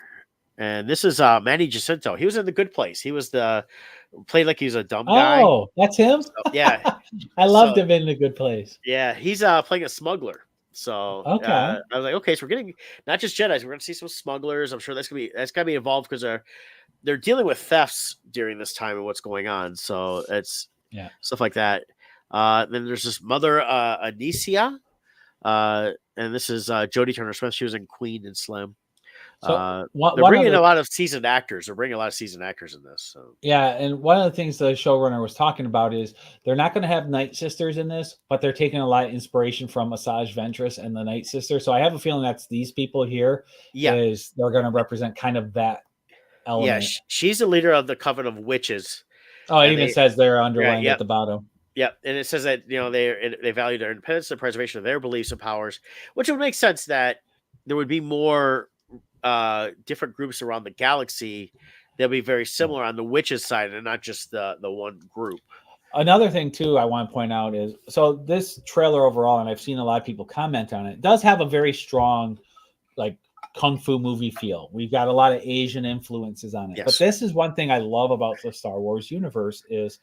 and this is Manny Jacinto. He was in The Good Place. He was played like he was a dumb guy. Oh, that's him. So, yeah, I loved him in The Good Place. Yeah, he's playing a smuggler. So I was like, okay, so we're getting not just Jedis, we're going to see some smugglers. I'm sure that's gotta be involved because they're dealing with thefts during this time and what's going on. So it's stuff like that. Then there's this mother Anicia, and this is Jodie Turner-Smith. She was in Queen and Slim. So they're bringing a lot of seasoned actors. They're bringing a lot of seasoned actors in this. So. Yeah, and one of the things the showrunner was talking about is they're not going to have Night Sisters in this, but they're taking a lot of inspiration from Asajj Ventress and the Night Sister. So I have a feeling that's these people here. They're going to represent kind of that element. Yeah, she's the leader of the Coven of Witches. Oh, it even says they're underlined at the bottom. Yeah, and it says that they value their independence, the preservation of their beliefs and powers, which would make sense that there would be more different groups around the galaxy that'll be very similar on the witches side and not just the one group. Another thing too I want to point out is so this trailer overall, and I've seen a lot of people comment on it, does have a very strong like kung fu movie feel. We've got a lot of Asian influences on it. Yes. But this is one thing I love about the Star Wars universe is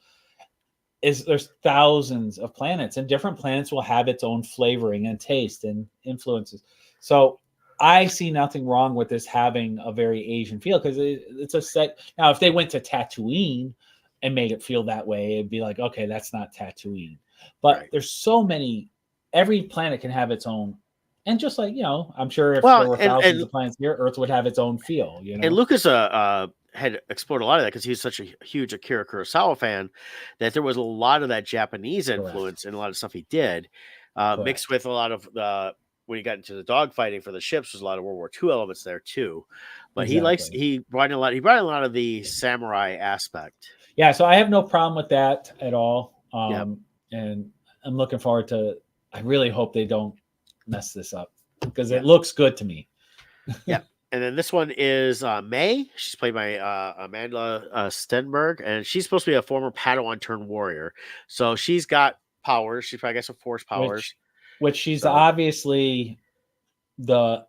there's thousands of planets, and different planets will have its own flavoring and taste and influences. So I see nothing wrong with this having a very Asian feel because it's a set. Now, if they went to Tatooine and made it feel that way, it'd be like, okay, that's not Tatooine. But Right. there's so many. Every planet can have its own, and just like I'm sure if Well, there were and thousands of planets here, Earth would have its own feel. and Lucas had explored a lot of that because he's such a huge Akira Kurosawa fan that there was a lot of that Japanese influence in a lot of stuff he did, mixed with a lot of the when he got into the dogfighting for the ships, there's a lot of World War II elements there too. But he brought in a lot of the samurai aspect. Yeah, so I have no problem with that at all. Yeah. And I'm looking forward to. I really hope they don't mess this up because it looks good to me. Yeah. And then this one is May. She's played by Amanda Stenberg, and she's supposed to be a former Padawan turned warrior. So she's got powers. She's probably got some force powers. Which she's obviously the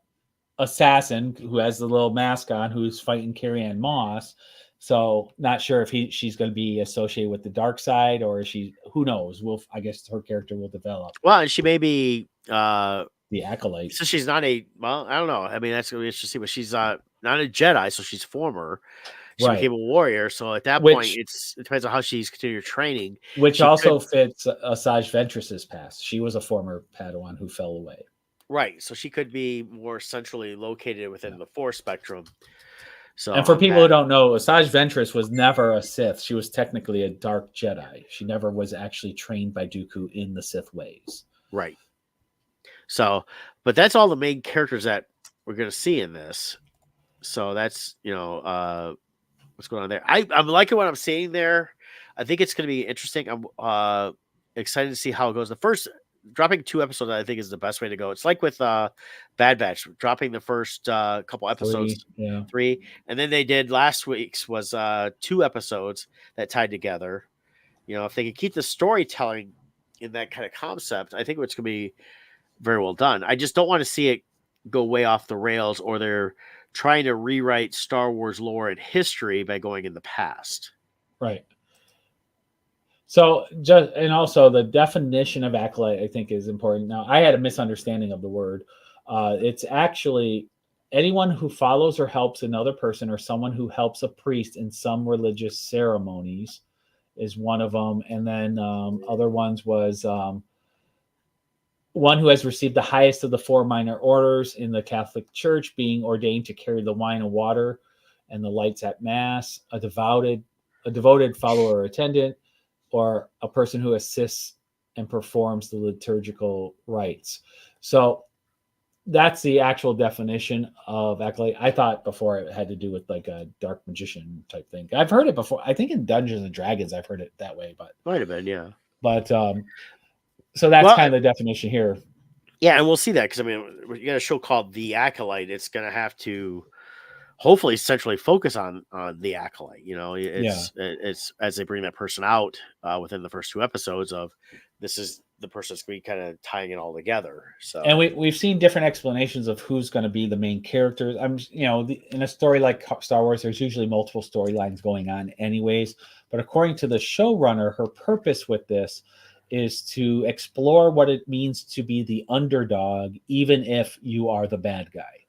assassin who has the little mask on, who's fighting Carrie-Anne Moss. So not sure if she's going to be associated with the dark side, or is she? Who knows? I guess her character will develop. Well, and she may be the Acolyte. So she's not I don't know. I mean, that's going to be interesting, but she's not a Jedi, so she's former. She became a warrior. So at that point, it depends on how she's continued training. Which also fits Asajj Ventress's past. She was a former Padawan who fell away. Right. So she could be more centrally located within the Force spectrum. So, and for people who don't know, Asajj Ventress was never a Sith. She was technically a dark Jedi. She never was actually trained by Dooku in the Sith ways. Right. So, but that's all the main characters that we're going to see in this. So that's, what's going on there. I'm liking what I'm seeing there. I think it's going to be interesting. I'm excited to see how it goes. The first dropping 2 episodes, I think, is the best way to go. It's like with Bad Batch, dropping the first couple episodes, 3, and then they did last week's was 2 episodes that tied together. If they could keep the storytelling in that kind of concept, I think it's going to be very well done. I just don't want to see it go way off the rails, or they're trying to rewrite Star Wars lore and history by going in the past. Right. So and also the definition of acolyte, I think, is important. Now, I had a misunderstanding of the word. It's actually anyone who follows or helps another person, or someone who helps a priest in some religious ceremonies is one of them. And then other ones was one who has received the highest of the 4 minor orders in the Catholic Church, being ordained to carry the wine and water and the lights at Mass, a devoted follower or attendant, or a person who assists and performs the liturgical rites. So that's the actual definition of acolyte. I thought before it had to do with like a dark magician type thing. I've heard it before. I think in Dungeons and Dragons, I've heard it that way, but might have been, yeah. But so that's kind of the definition here. Yeah, and we'll see that because you got a show called The Acolyte. It's going to have to hopefully centrally focus on the Acolyte. It's as they bring that person out within the first 2 episodes of this is the person that's going to be kind of tying it all together. So, and we've seen different explanations of who's going to be the main characters. In a story like Star Wars, there's usually multiple storylines going on anyways. But according to the showrunner, her purpose with this is to explore what it means to be the underdog, even if you are the bad guy.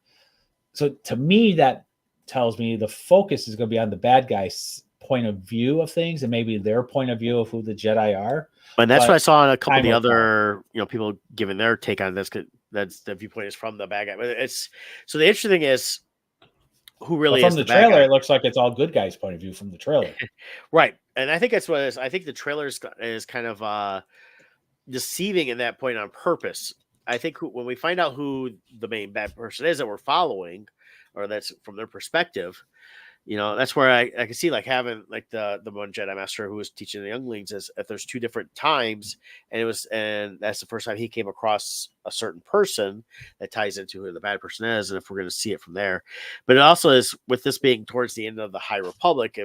So to me, that tells me the focus is going to be on the bad guy's point of view of things, and maybe their point of view of who the Jedi are. And that's what I saw in a couple of the other, people giving their take on this. That's the viewpoint is from the bad guy. But it's so the interesting thing is who really is from the bad trailer. guy. It looks like it's all good guys' point of view from the trailer, right? And I think that's what it is. I think the trailer is kind of deceiving in that point on purpose. I think when we find out who the main bad person is that we're following, or that's from their perspective, that's where I can see like having like the one Jedi Master who was teaching the younglings is if there's 2 different times, and that's the first time he came across a certain person that ties into who the bad person is, and if we're going to see it from there. But it also is with this being towards the end of the High Republic,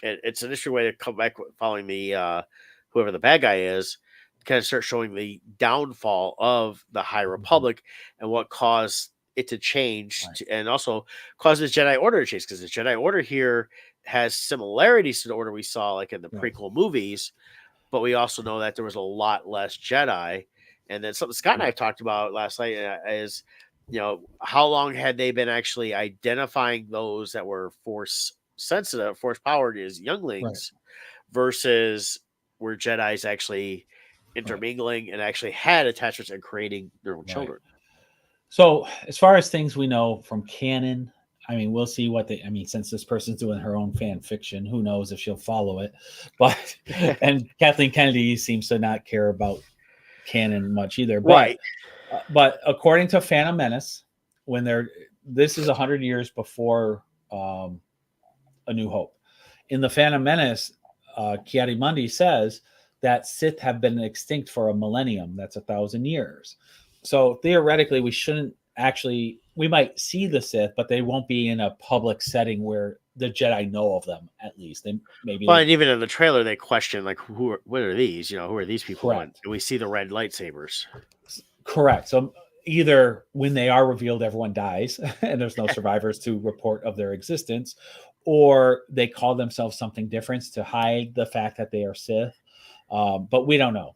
it's an interesting way to come back following the whoever the bad guy is, kind of start showing the downfall of the High Republic and what caused it to change, and also cause the Jedi Order to change, because the Jedi Order here has similarities to the Order we saw like in the prequel movies, but we also know that there was a lot less Jedi. And then something Scott and I talked about last night is how long had they been actually identifying those that were force sensitive, force powered as younglings versus were Jedi's actually intermingling and actually had attachments and creating their own children. So as far as things we know from canon, I mean, we'll see what they. I mean, since this person's doing her own fan fiction, who knows if she'll follow it? But and Kathleen Kennedy seems to not care about canon much either. But, but according to Phantom Menace, this is 100 years before A New Hope. In the Phantom Menace, Ki-Adi-Mundi says that Sith have been extinct for a millennium. That's 1,000 years. So theoretically, we might see the Sith, but they won't be in a public setting where the Jedi know of them. At least, and even in the trailer, they question like, what are these? Who are these people? And we see the red lightsabers. Correct. So either when they are revealed, everyone dies, and there's no survivors to report of their existence, or they call themselves something different to hide the fact that they are Sith. But we don't know.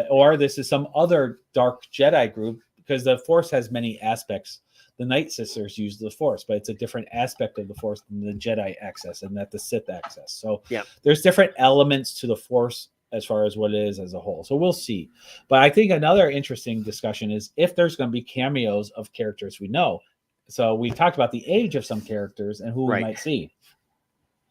Or this is some other dark Jedi group, because the Force has many aspects. The Night Sisters use the Force, but it's a different aspect of the Force than the Jedi access and that the Sith access. So there's different elements to the Force as far as what it is as a whole. So we'll see. But I think another interesting discussion is if there's going to be cameos of characters we know. So we talked about the age of some characters and who we might see.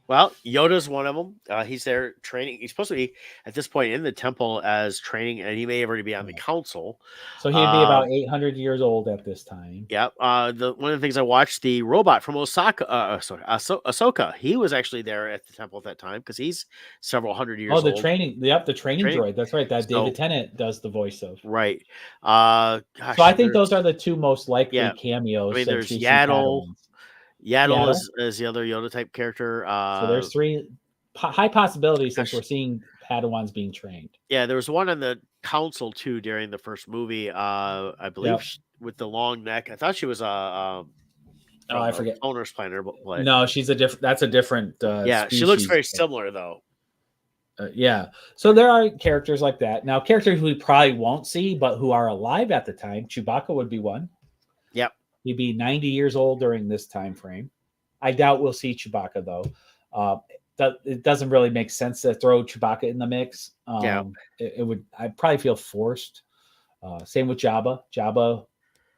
Well, Yoda's one of them. He's there training. He's supposed to be at this point in the temple as training, and he may already be on the council. So he'd be about 800 years old at this time. Yep. One of the things I watched, the robot from Ahsoka, he was actually there at the temple at that time because he's several hundred years old. Oh, the training droid. That's right. That David Tennant does the voice of. Right. So I think those are the two most likely cameos. I mean, there's Yaddle. Yaddle is the other Yoda type character. So there's three high possibilities since we're seeing Padawans being trained. Yeah, there was one on the council too during the first movie. I believe with the long neck. I thought she was I forget. Owner's planner, but no, she's a different. That's a different. Species. She looks very similar though. So there are characters like that. Now, characters we probably won't see, but who are alive at the time. Chewbacca would be one. Yep. He'd be 90 years old during this time frame. I doubt we'll see Chewbacca though. It doesn't really make sense to throw Chewbacca in the mix. It would. I'd probably feel forced. Same with Jabba. Jabba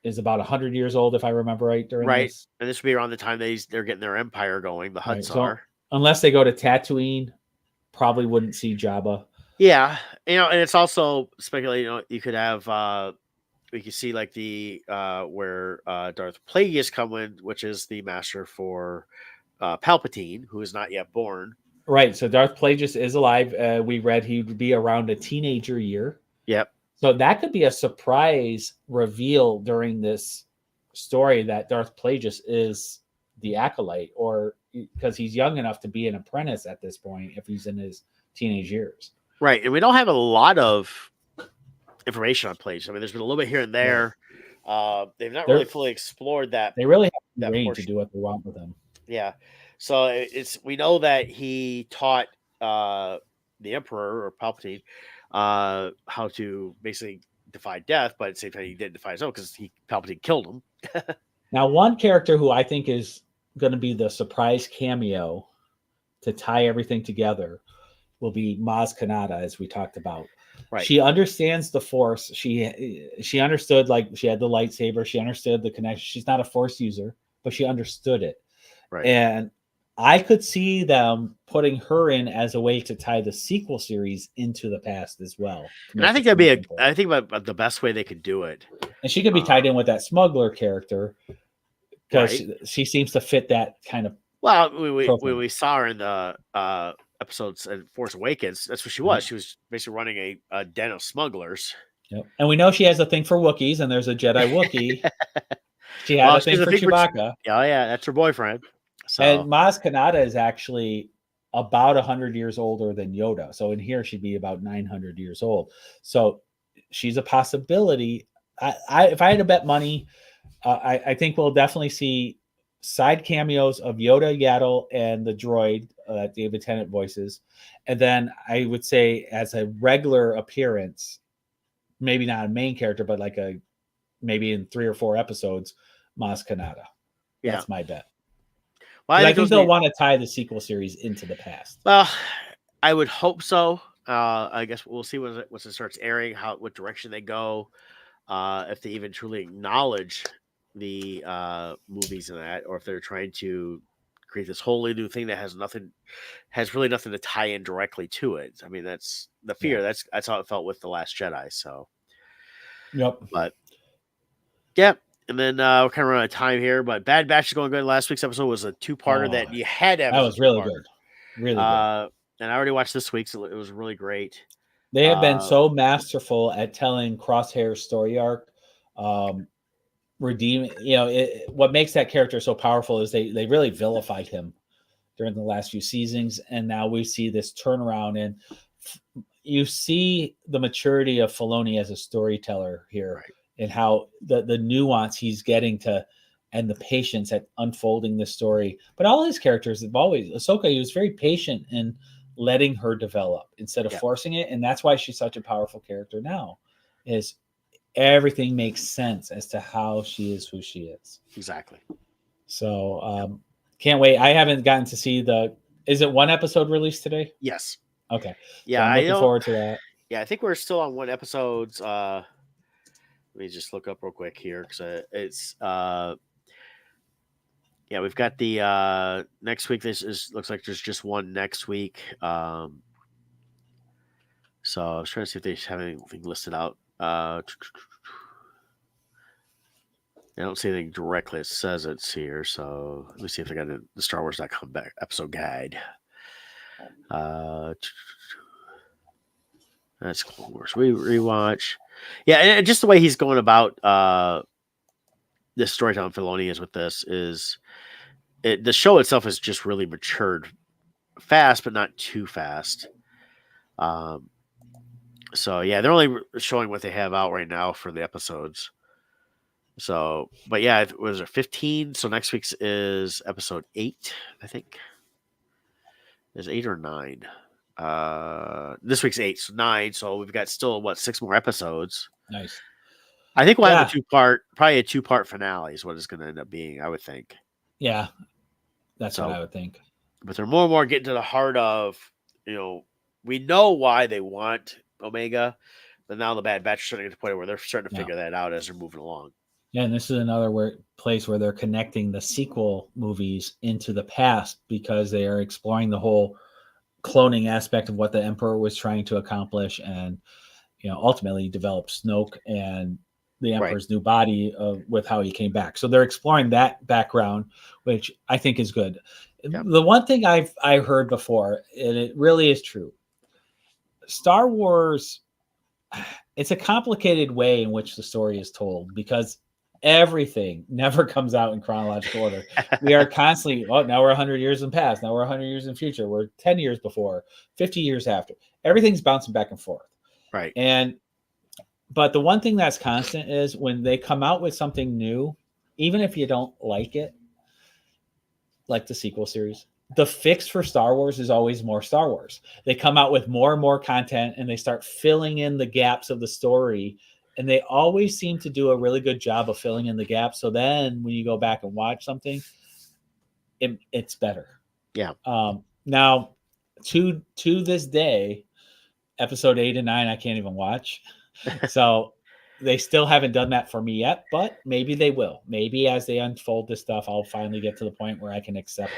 is about 100 years old, if I remember right. During this. And this would be around the time they're getting their empire going. The Hutts are. So, unless they go to Tatooine, probably wouldn't see Jabba. Yeah, and it's also speculating. You could have. We can see like the where Darth Plagueis come in, which is the master for Palpatine, who is not yet born. Right. So Darth Plagueis is alive. We read he would be around a teenager year. Yep. So that could be a surprise reveal during this story that Darth Plagueis is the Acolyte, or because he's young enough to be an apprentice at this point if he's in his teenage years. Right. And we don't have a lot of information on Plagueis. I mean, there's been a little bit here and there. They've not really fully explored that. They really have the range to do what they want with him. Yeah. So we know that he taught the Emperor or Palpatine how to basically defy death, but at the same time he didn't defy his own because Palpatine killed him. Now, one character who I think is going to be the surprise cameo to tie everything together will be Maz Kanata, as we talked about. Right. She understands the Force. She understood, like she had the lightsaber. She understood the connection. She's not a Force user, but she understood it. Right. And I could see them putting her in as a way to tie the sequel series into the past as well. And I think that'd be I think about the best way they could do it. And she could be tied in with that smuggler character because she seems to fit that kind of. Well, when we saw her in the episodes in Force Awakens, that's what she was. She was basically running a den of smugglers. Yep. And we know she has a thing for Wookiees, and there's a Jedi Wookiee. She had a thing for Chewbacca. Yeah, that's her boyfriend. So. And Maz Kanata is actually about 100 years older than Yoda. So in here, she'd be about 900 years old. So she's a possibility. If I had to bet money, I think we'll definitely see side cameos of Yoda, Yaddle, and the droid that David Tennant voices. And then I would say as a regular appearance, maybe not a main character, but like a maybe in 3 or 4 episodes, Maz Kanata. Yeah. That's my bet. Well, I think those they'll want to tie the sequel series into the past. Well, I would hope so. I guess we'll see once it starts airing what direction they go. If they even truly acknowledge the movies in that, or if they're trying to create this wholly new thing that has really nothing to tie in directly to it. I mean, that's the fear. Yeah. That's how it felt with The Last Jedi. So, Yep. but yeah. And then we're kind of running out of time here, but Bad Batch is going good. Last week's episode was a 2-parter that you had to have. That as a was really 2-parter. good. Really good. And I already watched this week's. So it was really great. They have been so masterful at telling Crosshair's story arc, redeeming. What makes that character so powerful is they really vilified him during the last few seasons, and now we see this turnaround, and you see the maturity of Filoni as a storyteller here, Right. and how the nuance he's getting to, and the patience at unfolding the story. But all his characters have always, Ahsoka, he was very patient in letting her develop instead of forcing it, and that's why she's such a powerful character now. Is everything makes sense as to how she is who she is. Exactly. So can't wait. I haven't gotten to see is it 1 episode released today? Yes. Okay. Yeah, so I'm looking forward to that. Yeah, I think we're still on 1 episode. Let me just look up real quick here because it's we've got the next week. Looks like there's just 1 next week. So I was trying to see if they have anything listed out. I don't see anything directly that says it's here. So let me see if they got the StarWars.com episode guide. That's Clone Wars. We rewatch. Yeah, and just the way he's going about this storytelling Filoni is with this is the show itself has just really matured fast, but not too fast. So yeah, they're only showing what they have out right now for the episodes. So, but yeah, it was 15. So next week's is episode 8, I think. Is 8 or 9? This week's 8, so 9. So we've got still 6 more episodes. Nice. I think we'll have probably a 2-part finale is what it's going to end up being. I would think. Yeah, that's what I would think. But they're more and more getting to the heart of, we know why they want Omega, but now the Bad Batch is starting to get to the point where they're starting to figure that out as they're moving along. Yeah, and this is another place where they're connecting the sequel movies into the past because they are exploring the whole cloning aspect of what the Emperor was trying to accomplish, and ultimately develop Snoke and the Emperor's new body with how he came back. So they're exploring that background, which I think is good. Yep. The one thing I heard before, and it really is true, Star Wars, it's a complicated way in which the story is told because everything never comes out in chronological order. We are constantly, now we're 100 years in past, now we're 100 years in future, we're 10 years before, 50 years after. Everything's bouncing back and forth. Right. But the one thing that's constant is when they come out with something new, even if you don't like it, like the sequel series, the fix for Star Wars is always more Star Wars. They come out with more and more content and they start filling in the gaps of the story. And they always seem to do a really good job of filling in the gaps. So then when you go back and watch something, it's better. Yeah. Now, to this day, episode 8 and 9, I can't even watch. So they still haven't done that for me yet, but maybe they will. Maybe as they unfold this stuff, I'll finally get to the point where I can accept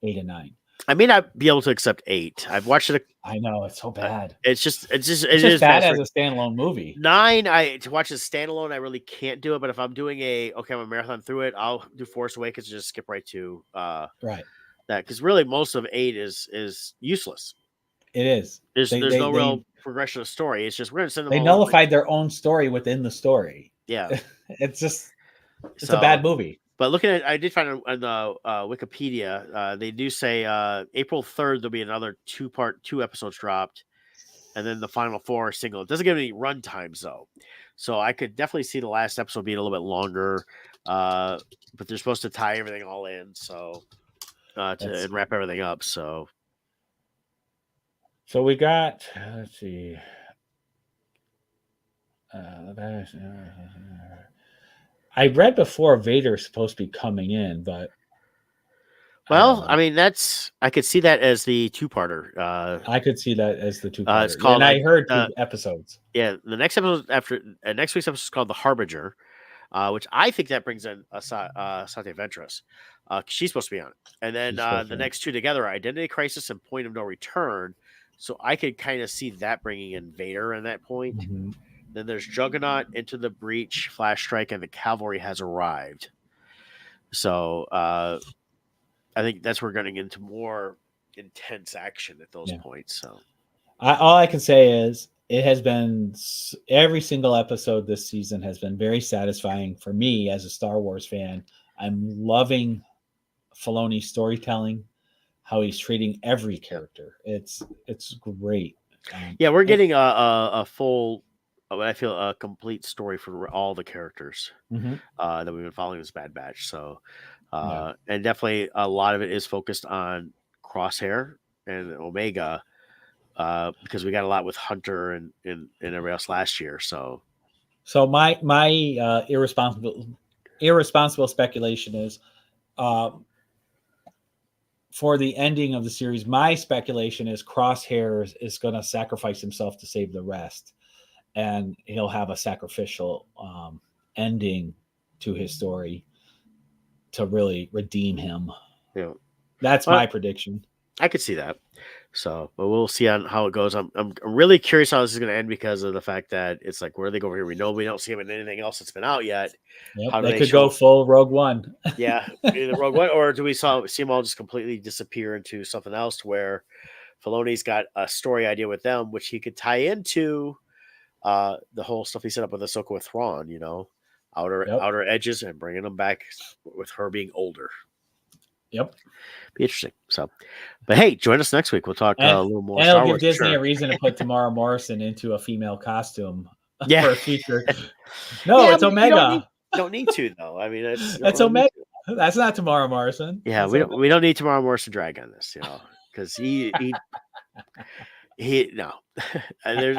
8 and 9. I may not be able to accept 8. I've watched it. I know it's so bad. It's just bad as a standalone movie. 9, to watch it standalone, I really can't do it. But if I'm doing I'm a marathon through it, I'll do Force Awakens and just skip right to that, because really most of 8 is useless. It is. There's no real progression of story. It's just we're gonna send them. They nullified their own story within the story. Yeah, it's a bad movie. But looking at, I did find on the Wikipedia, they do say April 3rd there'll be another 2 episodes dropped, and then the final 4 are single. It doesn't give any run times though, so I could definitely see the last episode being a little bit longer. But they're supposed to tie everything all in, so and wrap everything up. So we got, let's see. I read before Vader's supposed to be coming in, but Well, I I mean, I could see that as the two-parter. I could see that as the It's two-parter. called And I heard the 2 episodes. the next episode after next week's episode is called The Harbinger, which I think that brings in Sante Ventress. She's supposed to be on it, and then She's supposed the to be on it. next two together are Identity Crisis and Point of No Return. So I could kind of see that bringing in Vader in that point. Mhm. Then there's Juggernaut, Into the Breach, Flash Strike, and the Cavalry has arrived. So I think that's where we're getting into more intense action at those points. So All I can say is it has been every single episode this season has been very satisfying for me as a Star Wars fan. I'm loving Filoni's storytelling, how he's treating every character. It's great. yeah, we're getting a full, I feel a complete story for all the characters Mhm. that we've been following this Bad Batch. So, Yeah. and definitely a lot of it is focused on Crosshair and Omega, because we got a lot with Hunter and everybody else last year. So my irresponsible speculation is for the ending of the series. My speculation is Crosshair is going to sacrifice himself to save the rest, and he'll have a sacrificial ending to his story to really redeem him. yeah, That's my prediction. I could see that. So, but we'll see on how it goes. I'm really curious how this is going to end because of the fact that it's like, where do they go over here? We don't see him in anything else that's been out yet. Yep, How do they could go full Rogue One. Yeah, either Rogue One, or do we see them all just completely disappear into something else to where Filoni's got a story idea with them, which he could tie into the whole stuff he set up with Ahsoka with Thrawn, outer edges, and bringing them back with her being older. Yep. Be interesting. So, but hey, join us next week. We'll talk a little more. And Star it'll give Wars, Disney a reason to put Tamara Morrison into a female costume yeah. for a feature. No, it's Omega. Don't need to though. I mean, that's Omega. That's not Tamara Morrison. Yeah, we don't need Tamara Morrison drag on this, because he no, there's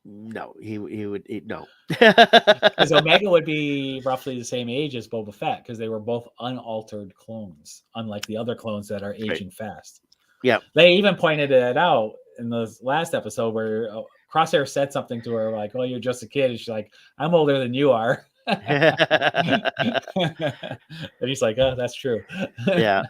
no, he would no. Because Omega would be roughly the same age as Boba Fett, because they were both unaltered clones, unlike the other clones that are aging fast. Yeah, they even pointed it out in the last episode where Crosshair said something to her like, "Oh, you're just a kid," and she's like, "I'm older than you are." And he's like, "Oh, that's true." Yeah.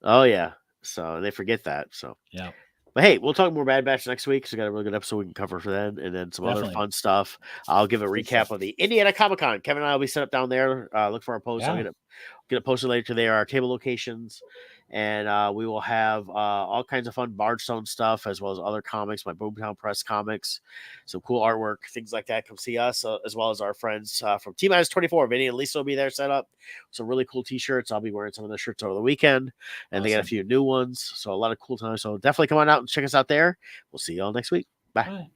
Oh yeah. So they forget that. So yeah. But hey, we'll talk more Bad Batch next week because we got a really good episode we can cover for then, and then some other fun stuff. I'll give a recap of the Indiana Comic Con. Kevin and I will be set up down there. Look for our post. Yeah. I'm gonna get it posted later today. Our table locations, and we will have all kinds of fun Bardstone stuff as well as other comics, my Boomtown Press comics, some cool artwork, things like that. Come see us as well as our friends from T-24. Vinny and Lisa will be there set up. Some really cool T-shirts. I'll be wearing some of the shirts over the weekend, and they got a few new ones. So a lot of cool times. So definitely come on out and check us out there. We'll see you all next week. Bye.